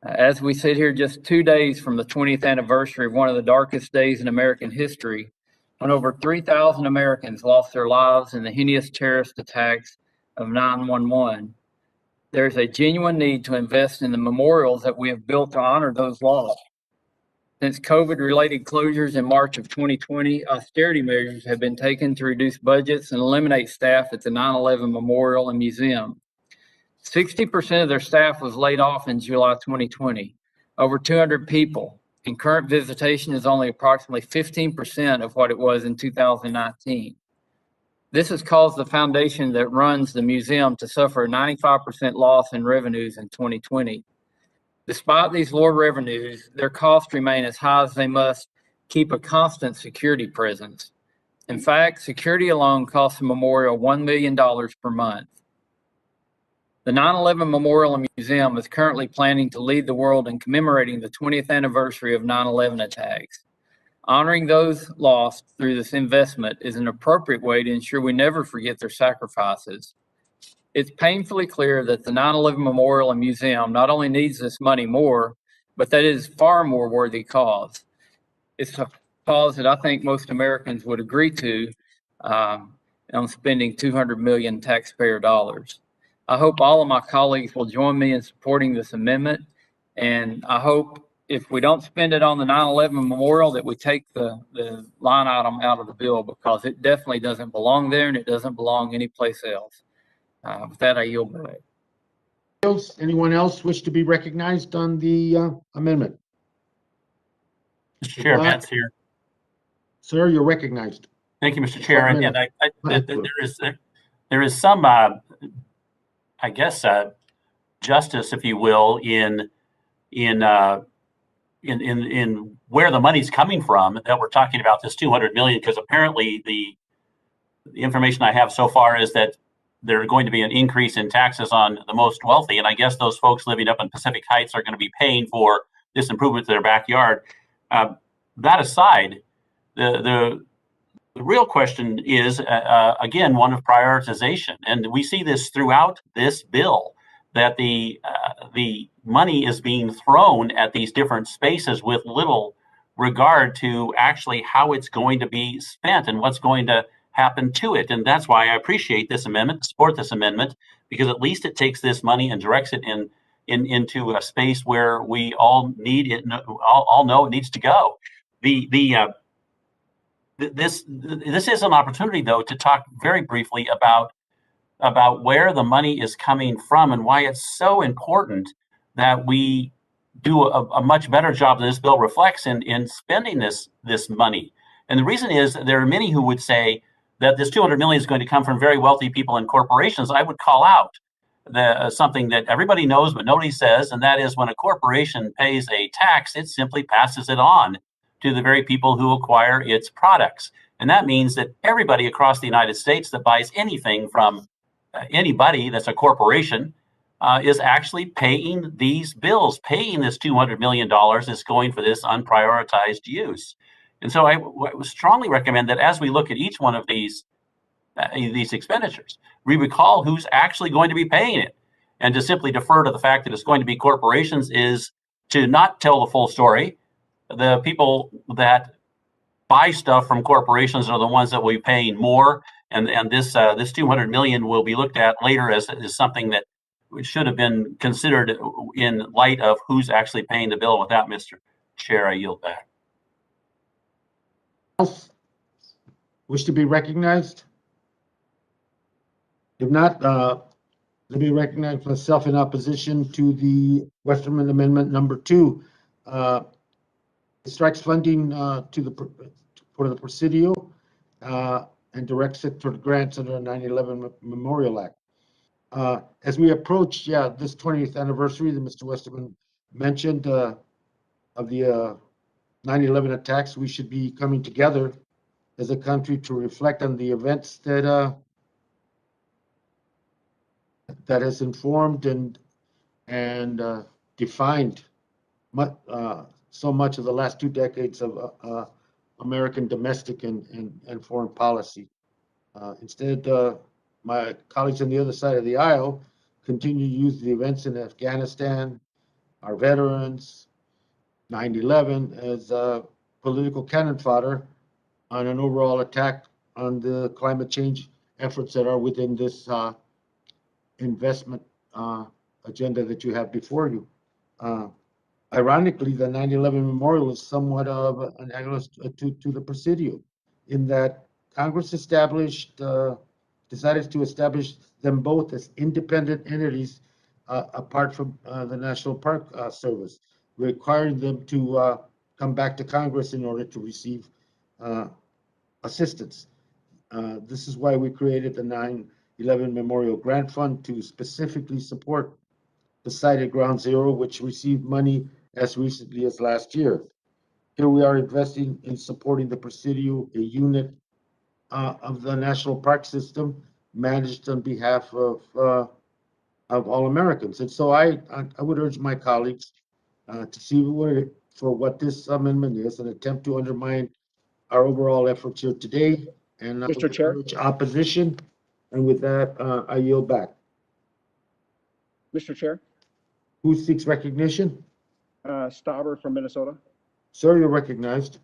As we sit here just 2 days from the 20th anniversary of one of the darkest days in American history, when over 3,000 Americans lost their lives in the heinous terrorist attacks of 9/11, there's a genuine need to invest in the memorials that we have built to honor those lost. Since COVID-related closures in March of 2020, austerity measures have been taken to reduce budgets and eliminate staff at the 9/11 Memorial and Museum. 60% of their staff was laid off in July 2020, over 200 people, and current visitation is only approximately 15% of what it was in 2019. This has caused the foundation that runs the museum to suffer a 95% loss in revenues in 2020. Despite these lower revenues, their costs remain as high as they must keep a constant security presence. In fact, security alone costs the memorial $1 million per month. The 9/11 Memorial and Museum is currently planning to lead the world in commemorating the 20th anniversary of 9/11 attacks. Honoring those lost through this investment is an appropriate way to ensure we never forget their sacrifices. It's painfully clear that the 9/11 Memorial and Museum not only needs this money more, but that it is far more worthy cause. It's a cause that I think most Americans would agree to on spending $200 million taxpayer dollars. I hope all of my colleagues will join me in supporting this amendment, and I hope if we don't spend it on the 9/11 Memorial that we take the line item out of the bill, because it definitely doesn't belong there and it doesn't belong anyplace else. With that, I yield back. Anyone else wish to be recognized on the amendment? Mr. Chair, Matt's here. Sir, you're recognized. Thank you, Mr. Chair. And there is some, I guess, justice, if you will, in where the money's coming from that we're talking about this $200 million, because apparently the information I have so far is that there's going to be an increase in taxes on the most wealthy, and I guess those folks living up in Pacific Heights are going to be paying for this improvement to their backyard. That aside, the real question is, again, one of prioritization, and we see this throughout this bill, that the money is being thrown at these different spaces with little regard to actually how it's going to be spent and what's going to happen to it. And that's why I appreciate this amendment, support this amendment, because at least it takes this money and directs it into a space where we all need it, all know it needs to go. This is an opportunity, though, to talk very briefly about where the money is coming from and why it's so important that we do a much better job than this bill reflects in spending this money. And the reason is there are many who would say that this $200 million is going to come from very wealthy people and corporations. I would call out something that everybody knows but nobody says, and that is when a corporation pays a tax, it simply passes it on to the very people who acquire its products. And that means that everybody across the United States that buys anything from anybody that's a corporation is actually paying these bills, paying this $200 million that's going for this unprioritized use. And so I would strongly recommend that as we look at each one of these expenditures, we recall who's actually going to be paying it. And to simply defer to the fact that it's going to be corporations is to not tell the full story. The people that buy stuff from corporations are the ones that will be paying more, and this 200 million will be looked at later as something that should have been considered in light of who's actually paying the bill. With that, Mr. Chair, I yield back. Else wish to be recognized? If not, let me recognize myself in opposition to the Westerman Amendment number 2. It strikes funding for the Presidio and directs it toward grants under the 9/11 Memorial Act. As we approach, this 20th anniversary that Mr. Westerman mentioned of the 9/11 attacks, we should be coming together as a country to reflect on the events that has informed and defined so much of the last 2 decades of American domestic and foreign policy. Instead, my colleagues on the other side of the aisle continue to use the events in Afghanistan, our veterans, 9/11 as political cannon fodder on an overall attack on the climate change efforts that are within this investment agenda that you have before you. Ironically, the 9/11 memorial is somewhat of an analogous to the Presidio, in that Congress decided to establish them both as independent entities apart from the National Park Service, requiring them to come back to Congress in order to receive assistance. This is why we created the 9/11 Memorial Grant Fund to specifically support the site at Ground Zero, which received money as recently as last year. Here we are investing in supporting the Presidio, a unit of the National Park System managed on behalf of all Americans. And so I would urge my colleagues to see what this amendment is, an attempt to undermine our overall efforts here today. And I would urge opposition. And with that, I yield back. Mr. Chair, Who seeks recognition? Stauber from Minnesota. Sir, you're recognized.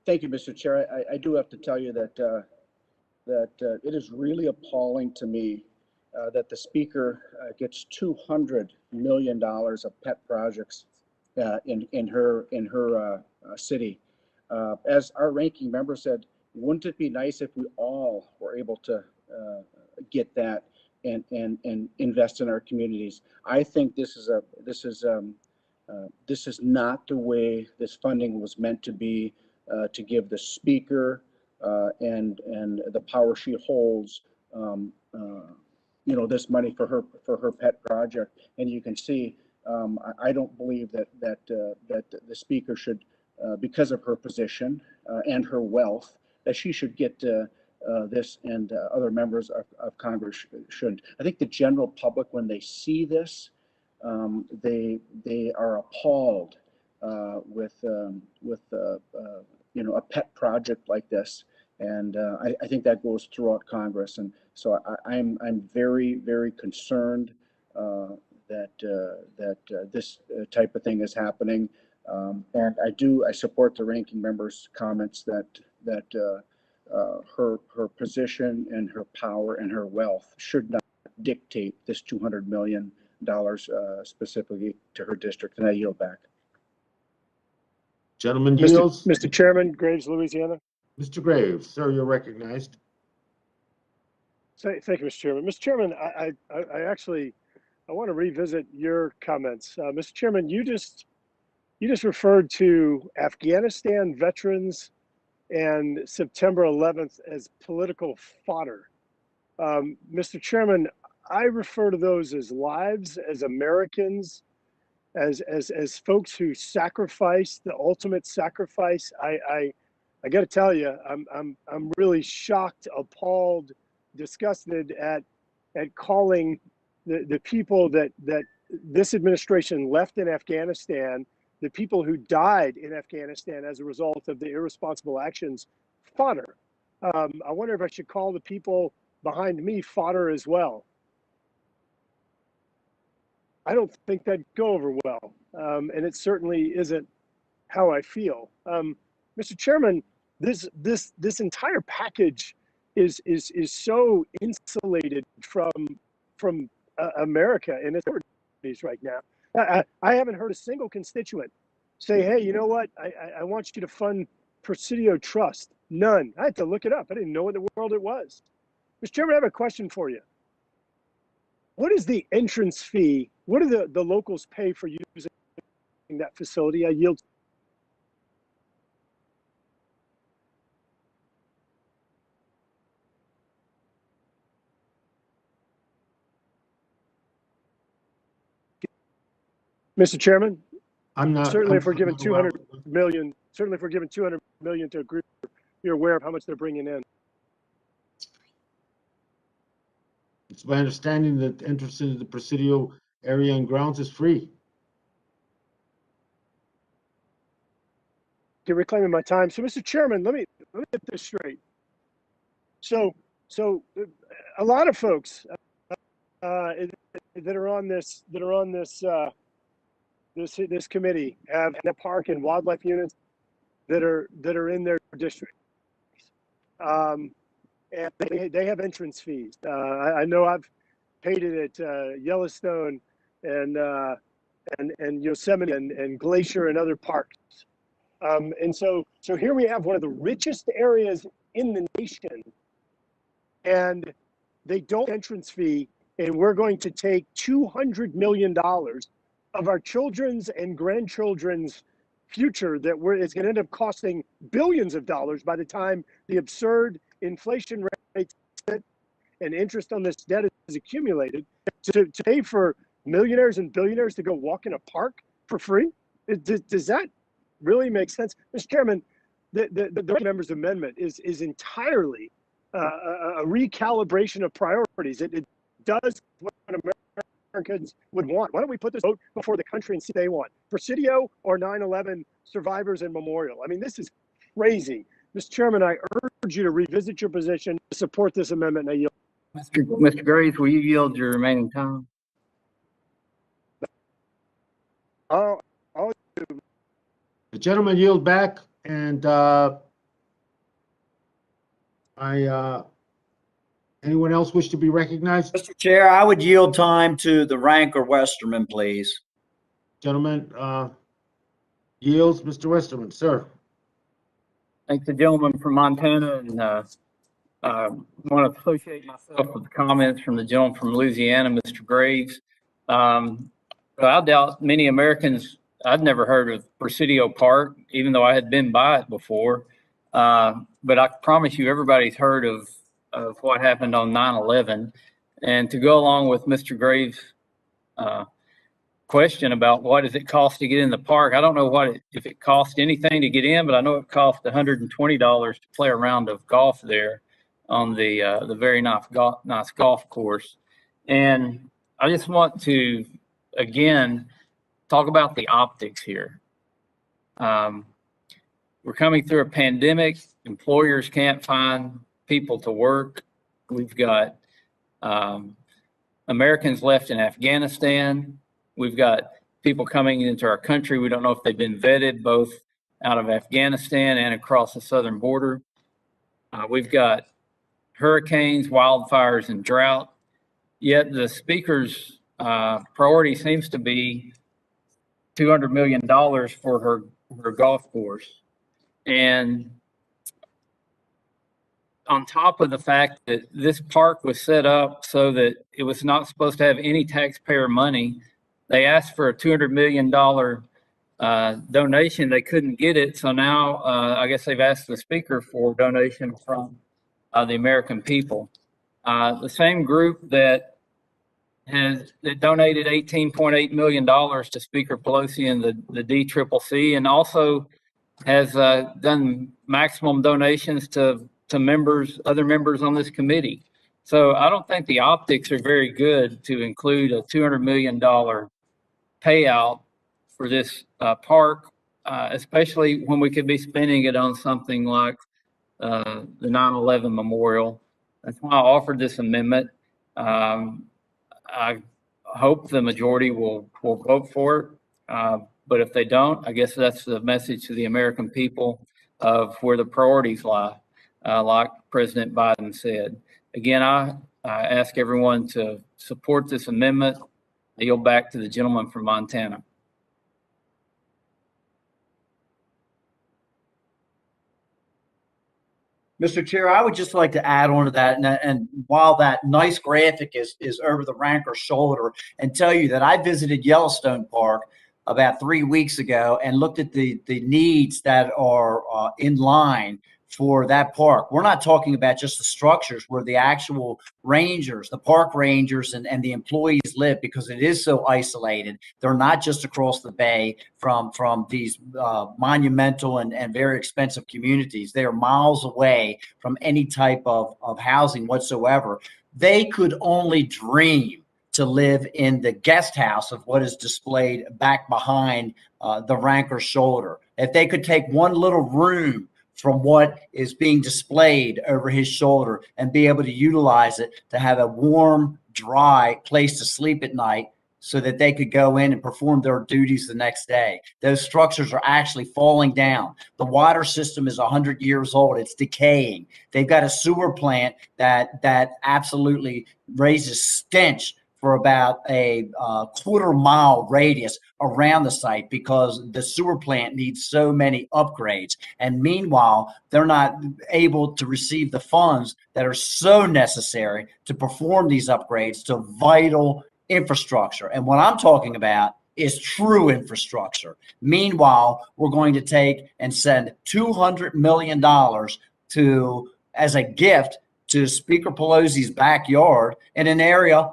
Thank you, Mr. Chair. I do have to tell you that it is really appalling to me that the Speaker gets $200 million of pet projects in her city. As our ranking member said, wouldn't it be nice if we all were able to get that and invest in our communities? I think this is not the way this funding was meant to be, to give the Speaker and the power she holds, this money for her pet project. And you can see, I don't believe that the Speaker should, because of her position and her wealth, that she should get this, and other members of Congress shouldn't. I think the general public, when they see this, they are appalled with a pet project like this, and I think that goes throughout Congress. And so I'm very, very concerned that this type of thing is happening. And I support the ranking member's comments that her position and her power and her wealth should not dictate this $200 million specifically to her district. And I yield back. Gentleman yields. Mr. Chairman, Graves, Louisiana. Mr. Graves, sir, you're recognized. Thank you, Mr. Chairman. Mr. Chairman, I want to revisit your comments. Mr. Chairman, you just referred to Afghanistan veterans and September 11th as political fodder. Mr. Chairman, I refer to those as lives, as Americans, as folks who sacrificed the ultimate sacrifice. I got to tell you, I'm really shocked, appalled, disgusted at calling the people that this administration left in Afghanistan, the people who died in Afghanistan as a result of the irresponsible actions, fodder. I wonder if I should call the people behind me fodder as well. I don't think that'd go over well. And it certainly isn't how I feel. Mr. Chairman, this entire package is so insulated from America and its authorities right now. I haven't heard a single constituent say, hey, you know what? I want you to fund Presidio Trust. None. I had to look it up. I didn't know what in the world it was. Mr. Chairman, I have a question for you. What is the entrance fee? What do the locals pay for using that facility? I yield. Mr. Chairman, I'm not. certainly I'm if we're given not 200 allowed- million, certainly if we're given 200 million to a group, you're aware of how much they're bringing in. It's my understanding that entrance into the Presidio area and grounds is free. You're reclaiming my time. So, Mr. Chairman, let me get this straight. So a lot of folks that are on this this committee have park and wildlife units that are in their district, and they have entrance fees. I know I've paid it at Yellowstone and Yosemite and Glacier and other parks. And so here we have one of the richest areas in the nation, and they don't entrance fee, and we're going to take $200 million of our children's and grandchildren's future that it's going to end up costing billions of dollars by the time the absurd inflation rates and interest on this debt is accumulated to pay for millionaires and billionaires to go walk in a park for free. Does that really make sense? Mr. Chairman, the members' amendment is entirely a recalibration of priorities. It does what Americans would want. Why don't we put this vote before the country and see what they want? Presidio or 9/11 survivors and memorial? I mean, this is crazy. Mr. Chairman, I urge you to revisit your position to support this amendment. And I yield. Mr. Graves, will you yield your remaining time? I'll The gentleman yield back, and anyone else wish to be recognized? Mr. Chair, I would yield time to the rank or Westerman, please. Gentleman yields. Mr. Westerman, sir. Thank the gentleman from Montana, and want to associate myself with the comments from the gentleman from Louisiana, Mr. Graves. I doubt many Americans, I'd never heard of Presidio Park, even though I had been by it before. But I promise you, everybody's heard of what happened on 9/11. And to go along with Mr. Graves' question about what does it cost to get in the park, I don't know if it cost anything to get in, but I know it cost $120 to play a round of golf there on the very nice golf course. And I just want to, again, talk about the optics here. We're coming through a pandemic. Employers can't find people to work. We've got Americans left in Afghanistan. We've got people coming into our country. We don't know if they've been vetted both out of Afghanistan and across the southern border. We've got hurricanes, wildfires, and drought. Yet the speaker's priority seems to be $200 million for her golf course. And on top of the fact that this park was set up so that it was not supposed to have any taxpayer money, they asked for a $200 million donation. They couldn't get it. So now I guess they've asked the speaker for a donation from the American people. The same group that donated $18.8 million to Speaker Pelosi and the DCCC, and also has done maximum donations to other members on this committee. So I don't think the optics are very good to include a $200 million payout for this park, especially when we could be spending it on something like the 9/11 memorial. That's why I offered this amendment. I hope the majority will vote for it. But if they don't, I guess that's the message to the American people of where the priorities lie, like President Biden said. Again, I ask everyone to support this amendment. I yield back to the gentleman from Montana. Mr. Chair, I would just like to add on to that, and while that nice graphic is over the ranker's shoulder, and tell you that I visited Yellowstone Park about 3 weeks ago and looked at the needs that are in line for that park. We're not talking about just the structures where the actual rangers, the park rangers and the employees live, because it is so isolated. They're not just across the bay from these monumental and very expensive communities. They are miles away from any type of housing whatsoever. They could only dream to live in the guest house of what is displayed back behind the ranker's shoulder. If they could take one little room from what is being displayed over his shoulder and be able to utilize it to have a warm, dry place to sleep at night so that they could go in and perform their duties the next day. Those structures are actually falling down. The water system is 100 years old. It's decaying. They've got a sewer plant that absolutely raises stench for about a quarter-mile radius around the site because the sewer plant needs so many upgrades. And meanwhile, they're not able to receive the funds that are so necessary to perform these upgrades to vital infrastructure. And what I'm talking about is true infrastructure. Meanwhile, we're going to take and send $200 million as a gift to Speaker Pelosi's backyard in an area,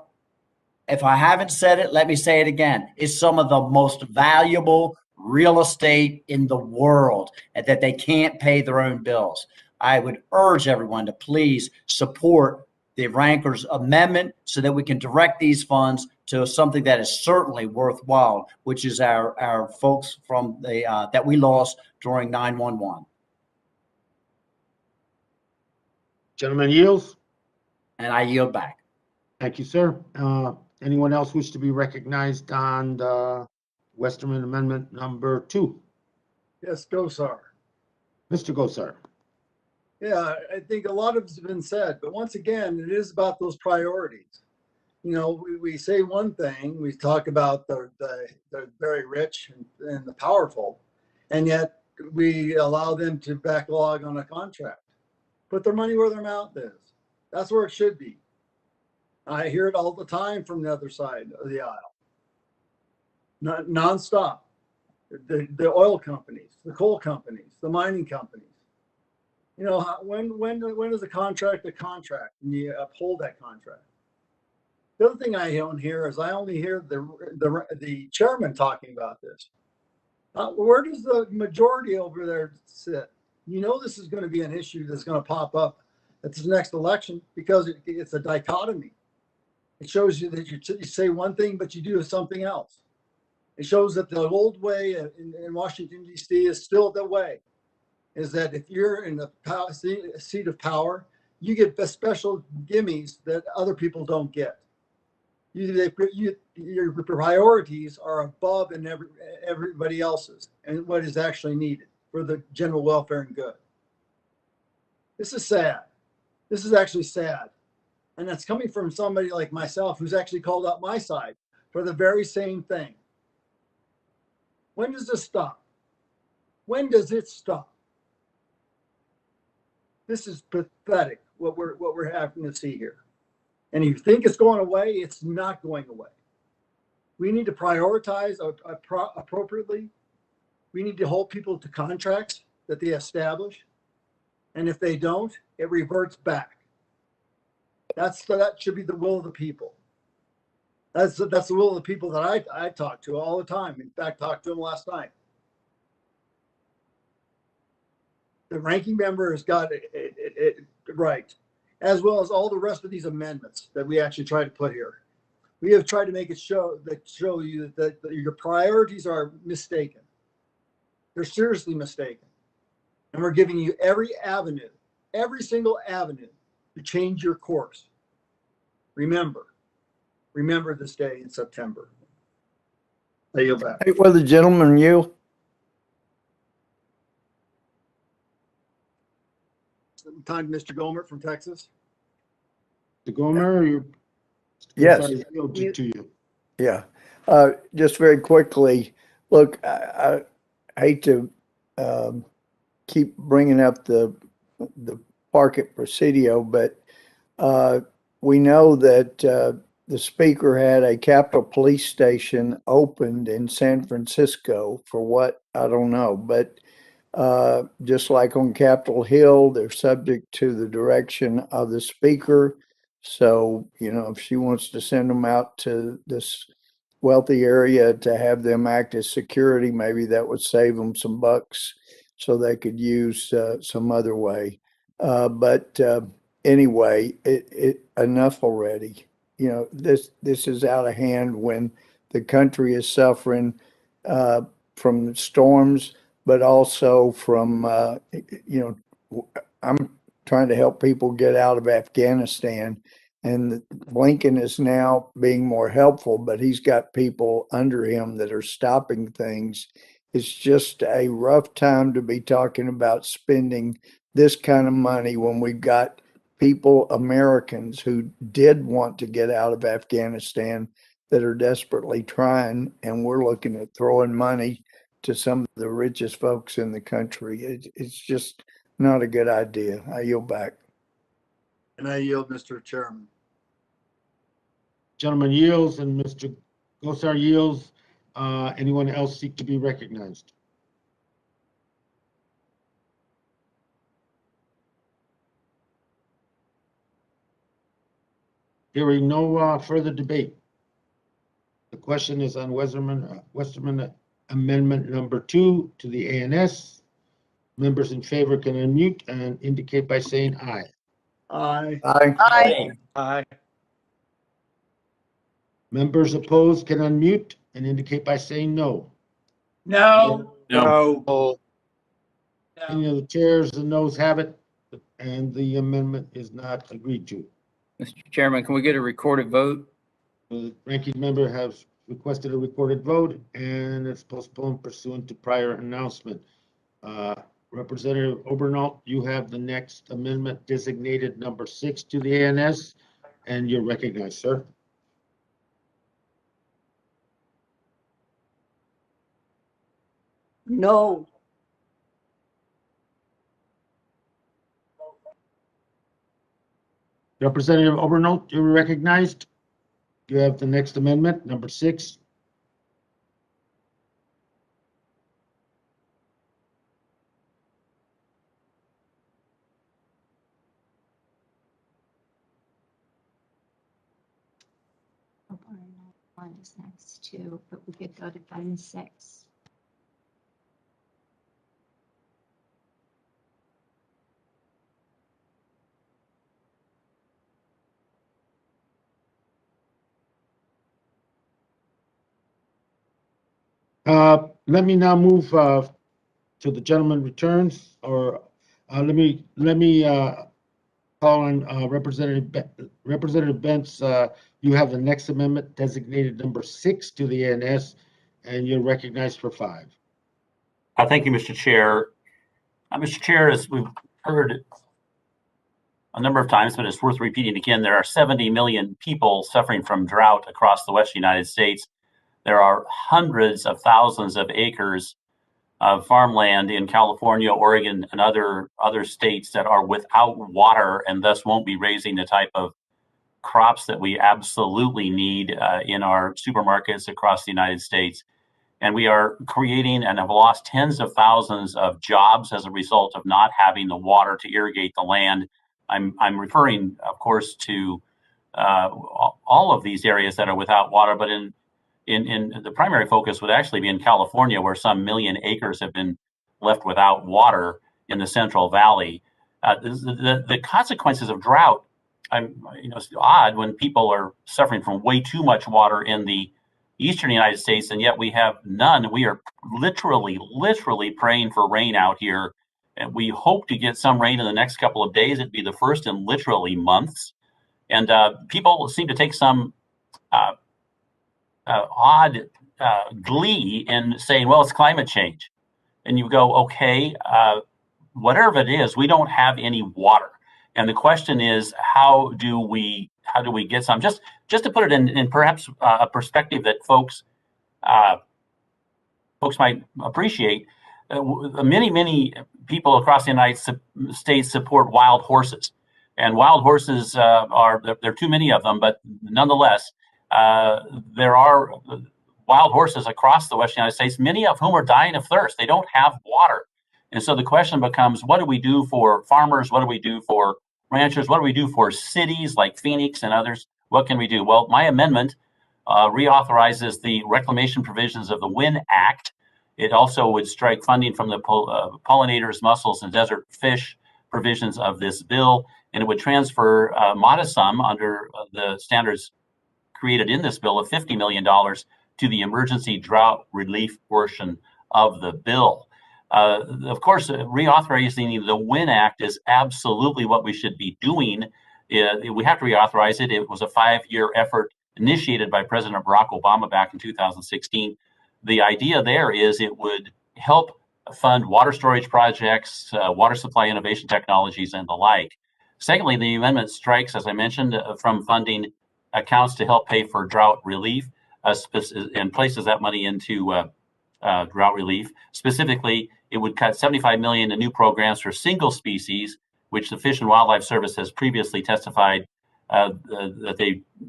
if I haven't said it, let me say it again, is some of the most valuable real estate in the world, and that they can't pay their own bills. I would urge everyone to please support the ranker's amendment so that we can direct these funds to something that is certainly worthwhile, which is our folks from the that we lost during 9/11. Gentleman yields. And I yield back. Thank you, sir. Anyone else wish to be recognized on the Westerman Amendment number 2? Yes, Gosar. Mr. Gosar. Yeah, I think a lot of it's been said, but once again, it is about those priorities. You know, we say one thing, we talk about the very rich and the powerful, and yet we allow them to backlog on a contract. Put their money where their mouth is. That's where it should be. I hear it all the time from the other side of the aisle. Nonstop. The oil companies, the coal companies, the mining companies. You know, when is a contract a contract and you uphold that contract? The other thing I don't hear is I only hear the chairman talking about this. Where does the majority over there sit? You know, this is going to be an issue that's going to pop up at this next election because it's a dichotomy. It shows you that you say one thing, but you do something else. It shows that the old way in Washington, D.C. is still the way, is that if you're in the seat of power, you get special gimmies that other people don't get. Your priorities are above and everybody else's and what is actually needed for the general welfare and good. This is sad. This is actually sad. And that's coming from somebody like myself who's actually called out my side for the very same thing. When does this stop? When does it stop? This is pathetic what we're having to see here. And if you think it's going away, it's not going away. We need to prioritize appropriately. We need to hold people to contracts that they establish. And if they don't, it reverts back. That should be the will of the people. That's the will of the people that I talk to all the time. In fact, talked to them last night. The ranking member has got it right, as well as all the rest of these amendments that we actually try to put here. We have tried to make it show you that your priorities are mistaken. They're seriously mistaken. And we're giving you every avenue, every single avenue to change your course. Remember, Remember this day in September. I yield back. Hey, well, the gentleman, you. Time, Mr. Gomer from Texas. Mr. Gomer, Yes. sorry, I yield it to you. Yeah. Just very quickly, look, I hate to keep bringing up the park at Presidio, but we know that the speaker had a Capitol Police Station opened in San Francisco for what, I don't know, but just like on Capitol Hill, they're subject to the direction of the speaker. So, you know, if she wants to send them out to this wealthy area to have them act as security, maybe that would save them some bucks so they could use some other way. But anyway, enough already. You know, this is out of hand when the country is suffering from storms, but also from, you know, I'm trying to help people get out of Afghanistan. And Blinken is now being more helpful, but he's got people under him that are stopping things. It's just a rough time to be talking about spending this kind of money when we've got people, Americans, who did want to get out of Afghanistan that are desperately trying, and we're looking at throwing money to some of the richest folks in the country. It's just not a good idea. I yield back. And I yield, Mr. Chairman. Gentleman yields and Mr. Gosar yields. Anyone else seek to be recognized? Hearing no further debate. The question is on Westerman Amendment number 2 to the ANS. Members in favor can unmute and indicate by saying aye. Aye. Aye. Aye. Members opposed can unmute and indicate by saying no. No. No. Any of the chairs, the noes have it, and the amendment is not agreed to. Mr. Chairman, can we get a recorded vote? The ranking member has requested a recorded vote, and it's postponed pursuant to prior announcement. Representative Obernaut, you have the next amendment designated number 6 to the ANS, and you're recognized, sir. No. Representative Obernaut, you're recognized. You have the next amendment, number 6. One is next too, but we could go to 5 and 6. Let me now move to the gentleman returns, or let me call on Representative Bentz. You have the next amendment designated number 6 to the ANS, and you're recognized for 5. Thank you, Mr. Chair. Mr. Chair, as we've heard a number of times, but it's worth repeating again, there are 70 million people suffering from drought across the Western United States. There are hundreds of thousands of acres of farmland in California, Oregon, and other states that are without water and thus won't be raising the type of crops that we absolutely need in our supermarkets across the United States. And we are creating and have lost tens of thousands of jobs as a result of not having the water to irrigate the land. I'm referring, of course, to all of these areas that are without water, but in the primary focus would actually be in California, where some million acres have been left without water in the Central Valley. The consequences of drought, it's odd when people are suffering from way too much water in the eastern United States, and yet we have none. We are literally praying for rain out here, and we hope to get some rain in the next couple of days. It'd be the first in literally months, and people seem to take some odd glee in saying, well, it's climate change. And you go, okay, whatever it is, we don't have any water. And the question is, how do we get some? Just to put it in perhaps a perspective that folks might appreciate. Many people across the United States support wild horses, and wild horses there are too many of them, but nonetheless, there are wild horses across the Western United States, many of whom are dying of thirst. They don't have water. And so the question becomes, what do we do for farmers? What do we do for ranchers? What do we do for cities like Phoenix and others? What can we do? Well, my amendment reauthorizes the reclamation provisions of the WIN Act. It also would strike funding from the pollinators, mussels, and desert fish provisions of this bill, and it would transfer a modest sum under the standards created in this bill of $50 million to the emergency drought relief portion of the bill. Of course, reauthorizing the WIN Act is absolutely what we should be doing. We have to reauthorize it. It was a 5-year effort initiated by President Barack Obama back in 2016. The idea there is it would help fund water storage projects, water supply innovation technologies, and the like. Secondly, the amendment strikes, as I mentioned, from funding accounts to help pay for drought relief and places that money into drought relief. Specifically, it would cut $75 million in new programs for single species, which the Fish and Wildlife Service has previously testified that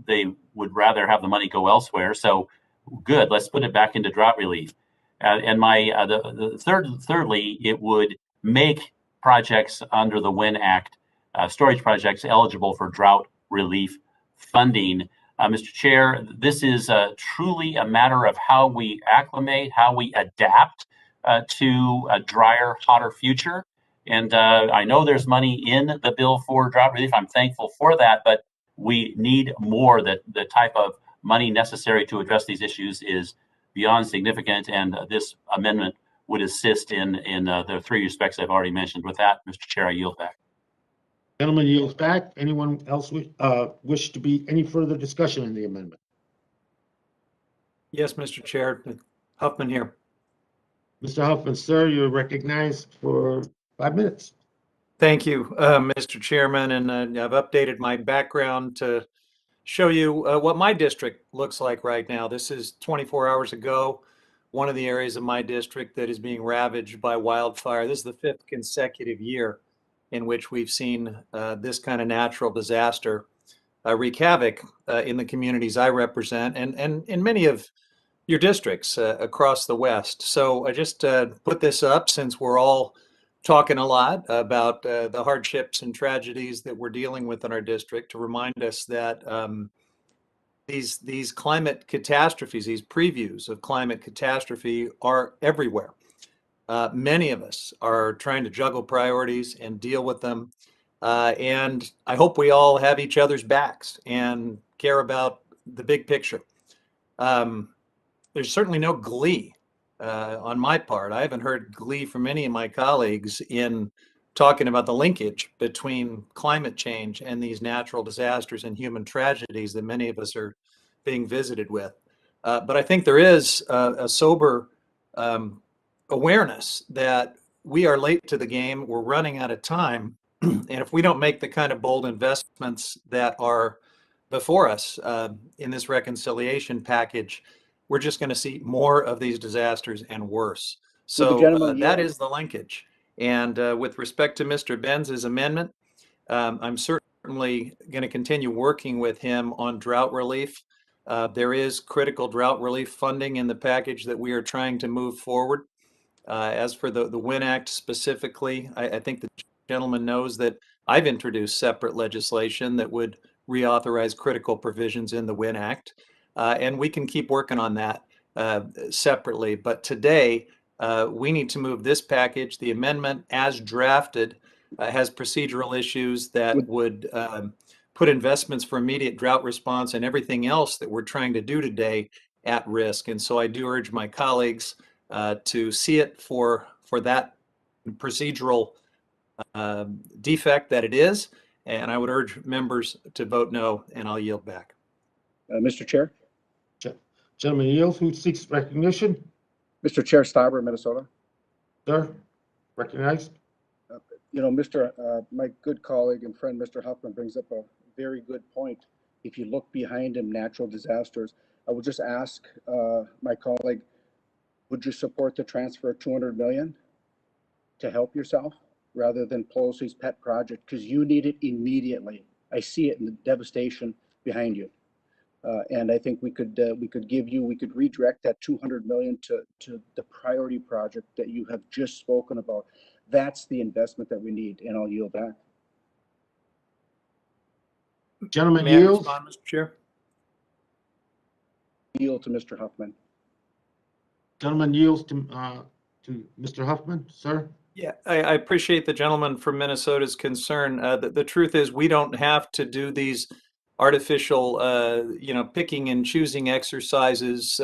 they would rather have the money go elsewhere. So good, let's put it back into drought relief. Thirdly, it would make projects under the WIN Act, storage projects, eligible for drought relief funding. Mr. Chair, this is truly a matter of how we acclimate, how we adapt to a drier, hotter future. And I know there's money in the bill for drought relief. I'm thankful for that, but we need more. That the type of money necessary to address these issues is beyond significant, and this amendment would assist in the 3 respects I've already mentioned. With that, Mr. Chair, I yield back. Gentleman yields back. Anyone else wish to be any further discussion in the amendment? Yes, Mr. Chair. Huffman here. Mr. Huffman, sir, you're recognized for 5 minutes. Thank you, Mr. Chairman, and I've updated my background to show you what my district looks like right now. This is 24 hours ago, one of the areas of my district that is being ravaged by wildfire. This is the 5th consecutive year in which we've seen this kind of natural disaster wreak havoc in the communities I represent and in many of your districts across the West. So I just put this up since we're all talking a lot about the hardships and tragedies that we're dealing with in our district, to remind us that these climate catastrophes, these previews of climate catastrophe are everywhere. Many of us are trying to juggle priorities and deal with them. And I hope we all have each other's backs and care about the big picture. There's certainly no glee on my part. I haven't heard glee from any of my colleagues in talking about the linkage between climate change and these natural disasters and human tragedies that many of us are being visited with. But I think there is a sober awareness that we are late to the game, we're running out of time, and if we don't make the kind of bold investments that are before us in this reconciliation package, we're just going to see more of these disasters and worse. So that is the linkage. And with respect to Mr. Benz's amendment, I'm certainly going to continue working with him on drought relief. There is critical drought relief funding in the package that we are trying to move forward. As for the WIN Act specifically, I think the gentleman knows that I've introduced separate legislation that would reauthorize critical provisions in the WIN Act. And we can keep working on that separately. But today, we need to move this package. The amendment as drafted has procedural issues that would put investments for immediate drought response and everything else that we're trying to do today at risk. And so I do urge my colleagues to see it for that procedural defect that it is. And I would urge members to vote no, and I'll yield back. Mr. Chair, Gentleman yields. Who seeks recognition? Mr. Chair, Stauber, Minnesota. Sir, recognized. You know, my good colleague and friend, Mr. Huffman, brings up a very good point. If you look behind him, natural disasters, I would just ask my colleague, would you support the transfer of 200 million to help yourself rather than Pelosi's pet project? Because you need it immediately. I see it in the devastation behind you. And I think we could redirect that 200 million to the priority project that you have just spoken about. That's the investment that we need, and I'll yield back. Gentleman May I yields. respond, Mr. Chair? Yield to Mr. Huffman. Gentleman yields to Mr. Huffman, sir. Yeah, I appreciate the gentleman from Minnesota's concern. The truth is, we don't have to do these artificial, picking and choosing exercises,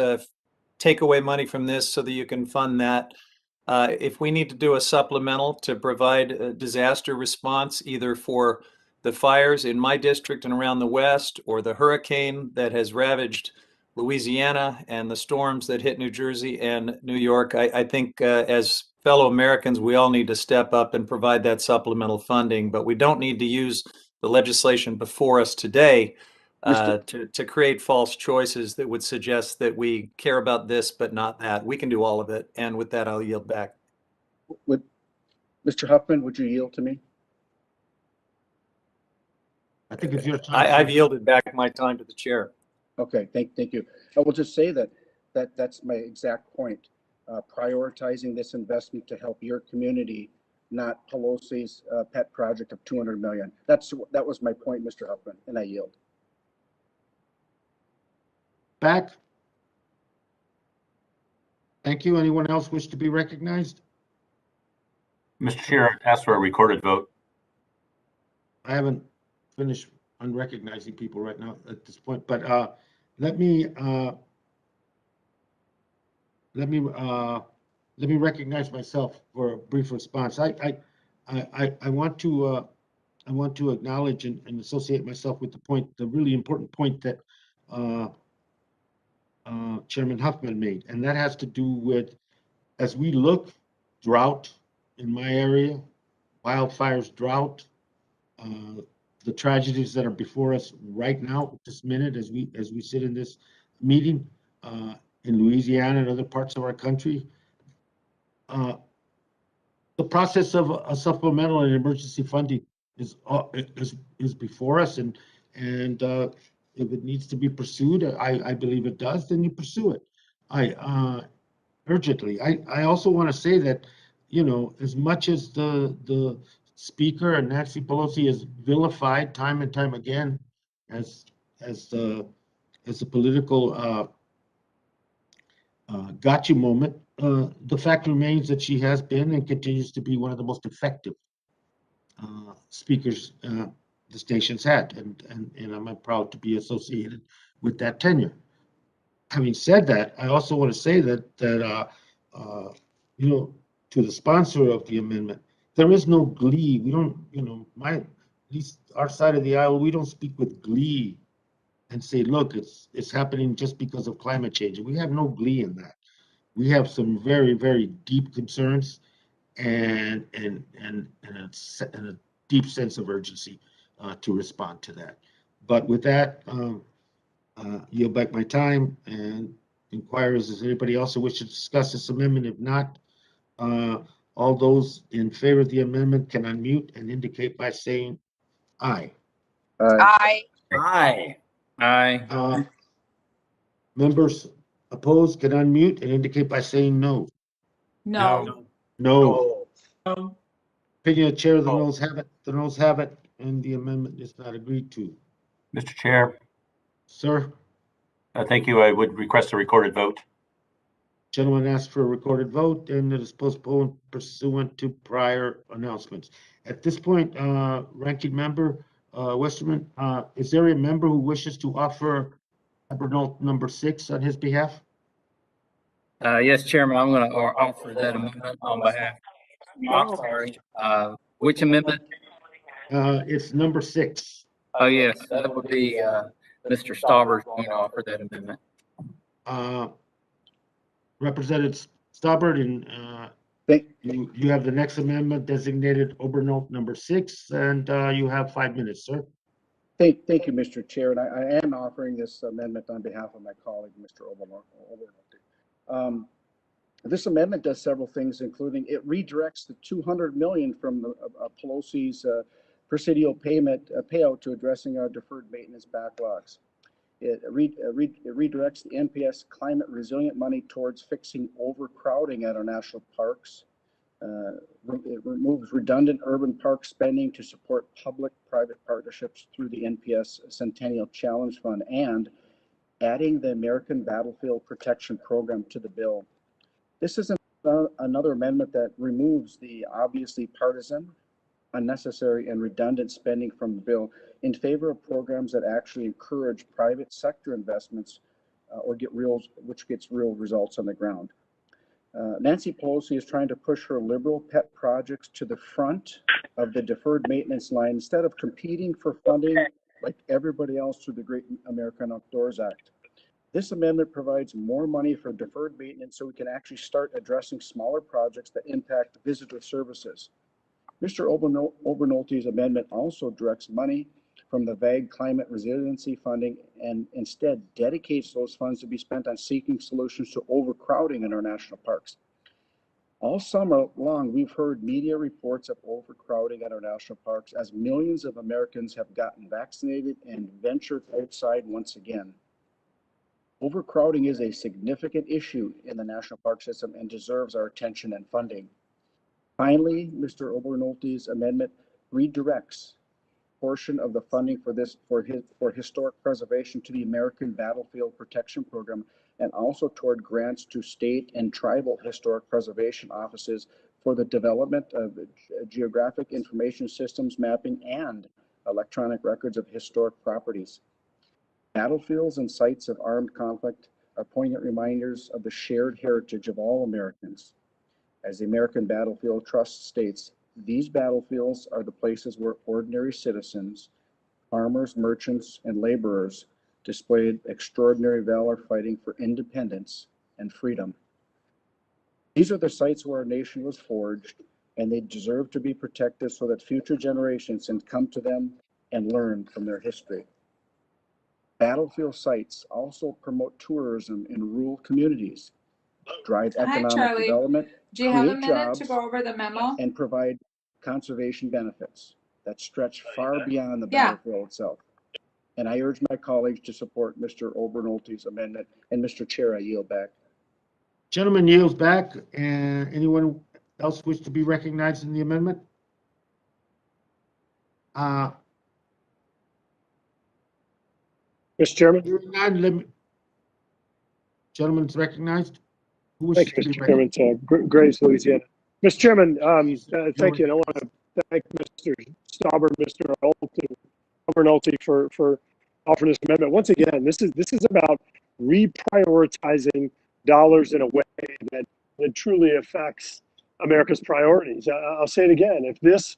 take away money from this so that you can fund that. If we need to do a supplemental to provide a disaster response, either for the fires in my district and around the West, or the hurricane that has ravaged Louisiana and the storms that hit New Jersey and New York, I think as fellow Americans, we all need to step up and provide that supplemental funding, but we don't need to use the legislation before us today to create false choices that would suggest that we care about this but not that. We can do all of it. And with that, I'll yield back. Mr. Huffman, would you yield to me? I think it's your time. I've yielded back my time to the chair. Okay, thank you. I will just say that's my exact point. Prioritizing this investment to help your community, not Pelosi's pet project of 200 million. That was my point, Mr. Huffman, and I yield. Back. Thank you. Anyone else wish to be recognized? Mr. Chair, I ask for a recorded vote. I haven't finished unrecognizing people right now at this point, but let me recognize myself for a brief response. I want to acknowledge and associate myself with the really important point that Chairman Huffman made, and that has to do with, as we look, drought in my area, wildfires, drought, the tragedies that are before us right now, this minute, as we sit in this meeting, in Louisiana and other parts of our country, the process of a supplemental and emergency funding is before us, and if it needs to be pursued, I believe it does, then you pursue it. Urgently. I also want to say that, as much as the Speaker and Nancy Pelosi is vilified time and time again as the political gotcha moment, the fact remains that she has been and continues to be one of the most effective speakers the station's had, and I'm proud to be associated with that tenure. Having said that, I also want to say that to the sponsor of the amendment, there is no glee. We don't, at least our side of the aisle, we don't speak with glee and say, look, it's happening just because of climate change. We have no glee in that. We have some very, very deep concerns and a deep sense of urgency to respond to that. But with that, yield back my time and inquire, is there anybody else who wishes to discuss this amendment? If not, all those in favor of the amendment can unmute and indicate by saying aye. Aye. Aye. Aye. Members opposed can unmute and indicate by saying no. No. No. Opinion of chair, the noes have it. The noes have it, and the amendment is not agreed to. Mr. Chair, Sir, thank you. I would request a recorded vote. gentleman asked for a recorded vote, and it is postponed pursuant to prior announcements. At this point, ranking member Westerman, is there a member who wishes to offer Tribunal number 6 on his behalf? Yes, Chairman, I'm going to offer that amendment on behalf. I'm sorry. Which amendment? It's number 6. Oh, yes, that would be Mr. Stauber's going to offer that amendment. Representative Staubert, and you have the next amendment designated Obernote number 6, and you have 5 minutes, sir. Thank you, Mr. Chair, and I am offering this amendment on behalf of my colleague, Mr. Obernolte. This amendment does several things, including it redirects the $200 million from the Pelosi's Presidio payout to addressing our deferred maintenance backlogs. It redirects the NPS climate resilient money towards fixing overcrowding at our national parks. It removes redundant urban park spending to support public-private partnerships through the NPS Centennial Challenge Fund, and adding the American Battlefield Protection Program to the bill. This is another amendment that removes the obviously partisan, unnecessary, and redundant spending from the bill in favor of programs that actually encourage private sector investments which gets real results on the ground. Nancy Pelosi is trying to push her liberal pet projects to the front of the deferred maintenance line instead of competing for funding like everybody else through the Great American Outdoors Act. This amendment provides more money for deferred maintenance so we can actually start addressing smaller projects that impact visitor services. Mr. Obernolte's amendment also directs money from the vague climate resiliency funding and instead dedicates those funds to be spent on seeking solutions to overcrowding in our national parks. All summer long, we've heard media reports of overcrowding at our national parks as millions of Americans have gotten vaccinated and ventured outside once again. Overcrowding is a significant issue in the national park system and deserves our attention and funding. Finally, Mr. Obernolte's amendment redirects a portion of the funding for historic preservation to the American Battlefield Protection Program, and also toward grants to state and tribal historic preservation offices for the development of geographic information systems, mapping, and electronic records of historic properties. Battlefields and sites of armed conflict are poignant reminders of the shared heritage of all Americans. As the American Battlefield Trust states, these battlefields are the places where ordinary citizens, farmers, merchants, and laborers displayed extraordinary valor fighting for independence and freedom. These are the sites where our nation was forged, and they deserve to be protected so that future generations can come to them and learn from their history. Battlefield sites also promote tourism in rural communities, drive economic development, Do you have a create minute jobs, to go over the memo? and provide conservation benefits that stretch far beyond the battlefield itself. And I urge my colleagues to support Mr. Obernolte's amendment. And Mr. Chair, I yield back. Gentleman yields back. And anyone else wish to be recognized in the amendment? Mr. Chairman. Gentleman's recognized. Thank you, Mr. Chairman. Grace, Louisiana. Mr. Chairman, thank you. And I want to thank Mr. Stauber, Mr. Obernolte for offering this amendment. Once again, this is about reprioritizing dollars in a way that truly affects America's priorities. I'll say it again. If this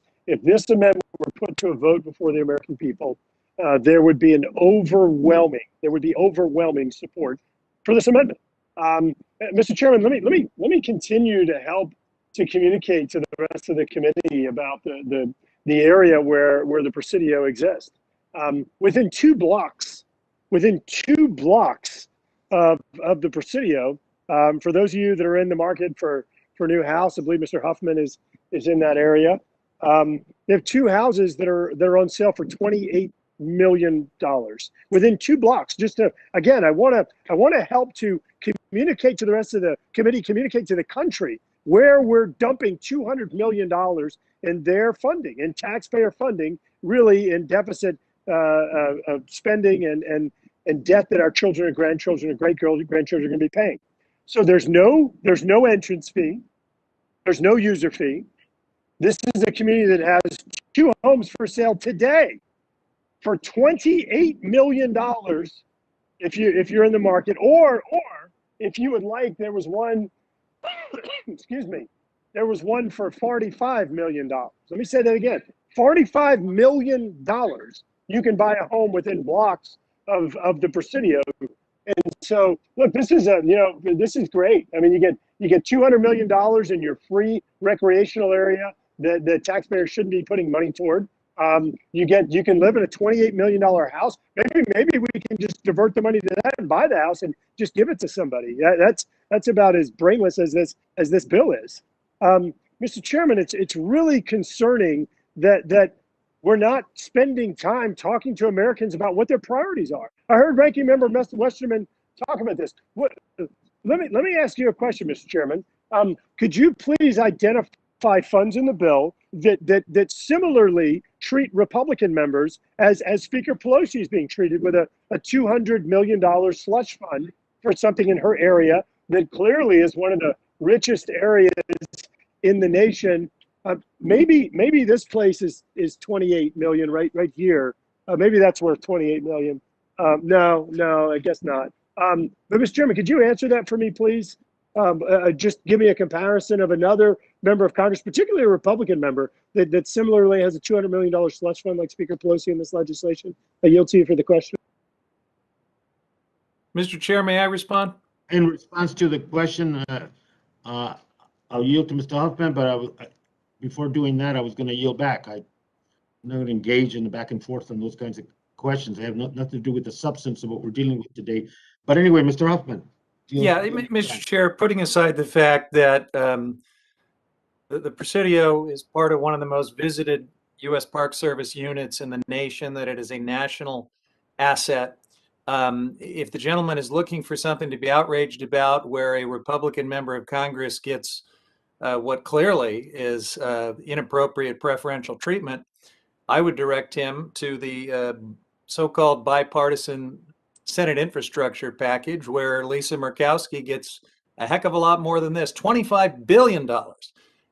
amendment were put to a vote before the American people, there would be overwhelming support for this amendment. Mr. Chairman, let me continue to help to communicate to the rest of the committee about the area where the Presidio exists. Within two blocks of the Presidio, for those of you that are in the market for a new house, I believe Mr. Huffman is in that area. They have two houses that are on sale for $28 million within 2 blocks. I want to help to communicate to the rest of the committee, communicate to the country where we're dumping $200 million in their funding, in taxpayer funding, really in deficit spending and debt that our children and grandchildren and great-grandchildren are going to be paying. So there's no entrance fee. There's no user fee. This is a community that has 2 homes for sale today for $28 million if you're in the market, or if you would like, there was one, excuse me, there was one for $45 million. Let me say that again, $45 million. You can buy a home within blocks of the Presidio. And so, look, this is this is great. I mean, you get $200 million in your free recreational area that the taxpayers shouldn't be putting money toward. You can live in a $28 million house. Maybe we can just divert the money to that and buy the house and just give it to somebody. That's about as brainless as this bill is. Mr. Chairman, it's really concerning that we're not spending time talking to Americans about what their priorities are. I heard Ranking Member Westerman talk about this. Let me ask you a question, Mr. Chairman. Could you please identify funds in the bill that similarly treat Republican members as Speaker Pelosi is being treated, with a $200 million slush fund for something in her area that clearly is one of the richest areas in the nation? Maybe this place is 28 million right here. Maybe that's worth 28 million. No, I guess not. But Mr. Chairman, could you answer that for me, please? Just give me a comparison of another member of Congress, particularly a Republican member, that similarly has a $200 million slush fund like Speaker Pelosi in this legislation. I yield to you for the question. Mr. Chair, may I respond? In response to the question, I'll yield to Mr. Huffman, but before doing that, I was going to yield back. I'm not going to engage in the back and forth on those kinds of questions. They have nothing to do with the substance of what we're dealing with today. But anyway, Mr. Huffman. Yeah, Mr. Chair, putting aside the fact that the Presidio is part of one of the most visited U.S. Park Service units in the nation, that it is a national asset. If the gentleman is looking for something to be outraged about, where a Republican member of Congress gets what clearly is inappropriate preferential treatment, I would direct him to the so-called bipartisan Senate infrastructure package, where Lisa Murkowski gets a heck of a lot more than this, $25 billion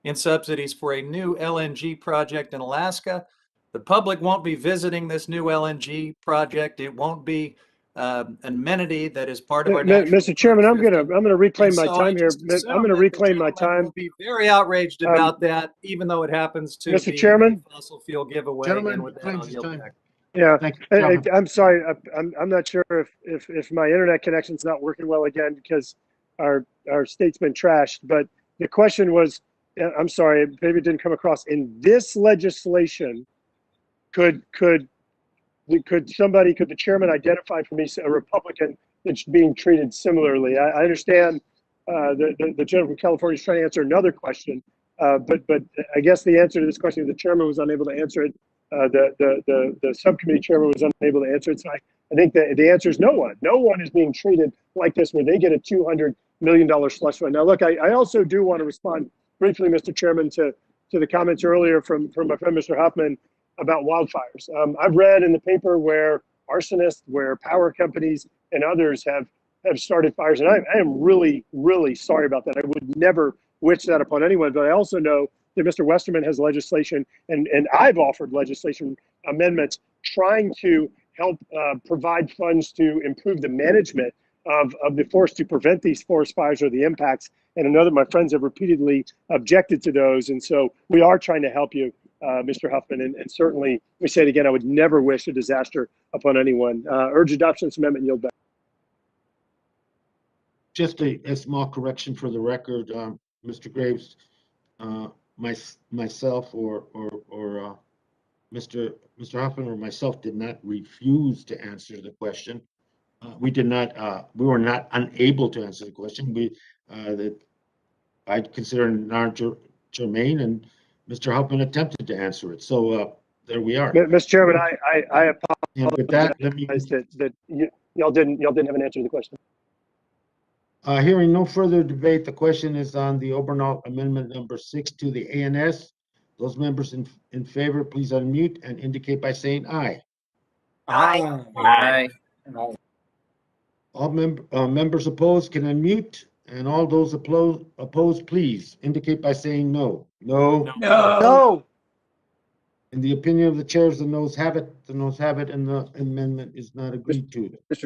in subsidies for a new LNG project in Alaska. The public won't be visiting this new LNG project. It won't be an amenity that is part of our national. Mr. Chairman, I'm gonna reclaim my time here. I'm gonna reclaim my time. Will be very outraged about that, even though it happens to Mr. be Chairman? a fossil fuel giveaway. Gentlemen, And with that, I'll yield back. Yeah, Thank you. I'm sorry. I'm not sure if my internet connection's not working well again, because our state's been trashed. But the question was, I'm sorry, maybe it didn't come across. In this legislation, could the chairman identify for me a Republican that's being treated similarly? I understand the gentleman from California is trying to answer another question, but I guess the answer to this question, the chairman was unable to answer it. The subcommittee chairman was unable to answer it. So I think that the answer is no one. No one is being treated like this, where they get a $200 million slush fund. Now, look, I also do want to respond briefly, Mr. Chairman, to the comments earlier from my friend, Mr. Huffman, about wildfires. I've read in the paper where arsonists, where power companies and others have started fires. And I am really, really sorry about that. I would never wish that upon anyone. But I also know that Mr. Westerman has legislation, and I've offered legislation amendments trying to help provide funds to improve the management of the forest, to prevent these forest fires or the impacts. And I know that my friends have repeatedly objected to those. And so we are trying to help you, Mr. Huffman. And certainly, let me say it again, I would never wish a disaster upon anyone. Urge adoption of this amendment, yield back. Just a small correction for the record, Mr. Graves, myself or Mr. Huffman or myself did not refuse to answer the question. We were not unable to answer the question. That I'd consider non-germane, and Mr. Huffman attempted to answer it. So there we are. Mr. Chairman, I apologize. And with that, let me that y'all didn't have an answer to the question. Hearing no further debate, the question is on the Obernaut Amendment number 6 to the ANS. Those members in favor, please unmute and indicate by saying aye. Aye. Aye. All members opposed can unmute, and all those opposed, please indicate by saying no. No. No. In the opinion of the chairs, the noes have it. The noes have it, and the amendment is not agreed to. Mr.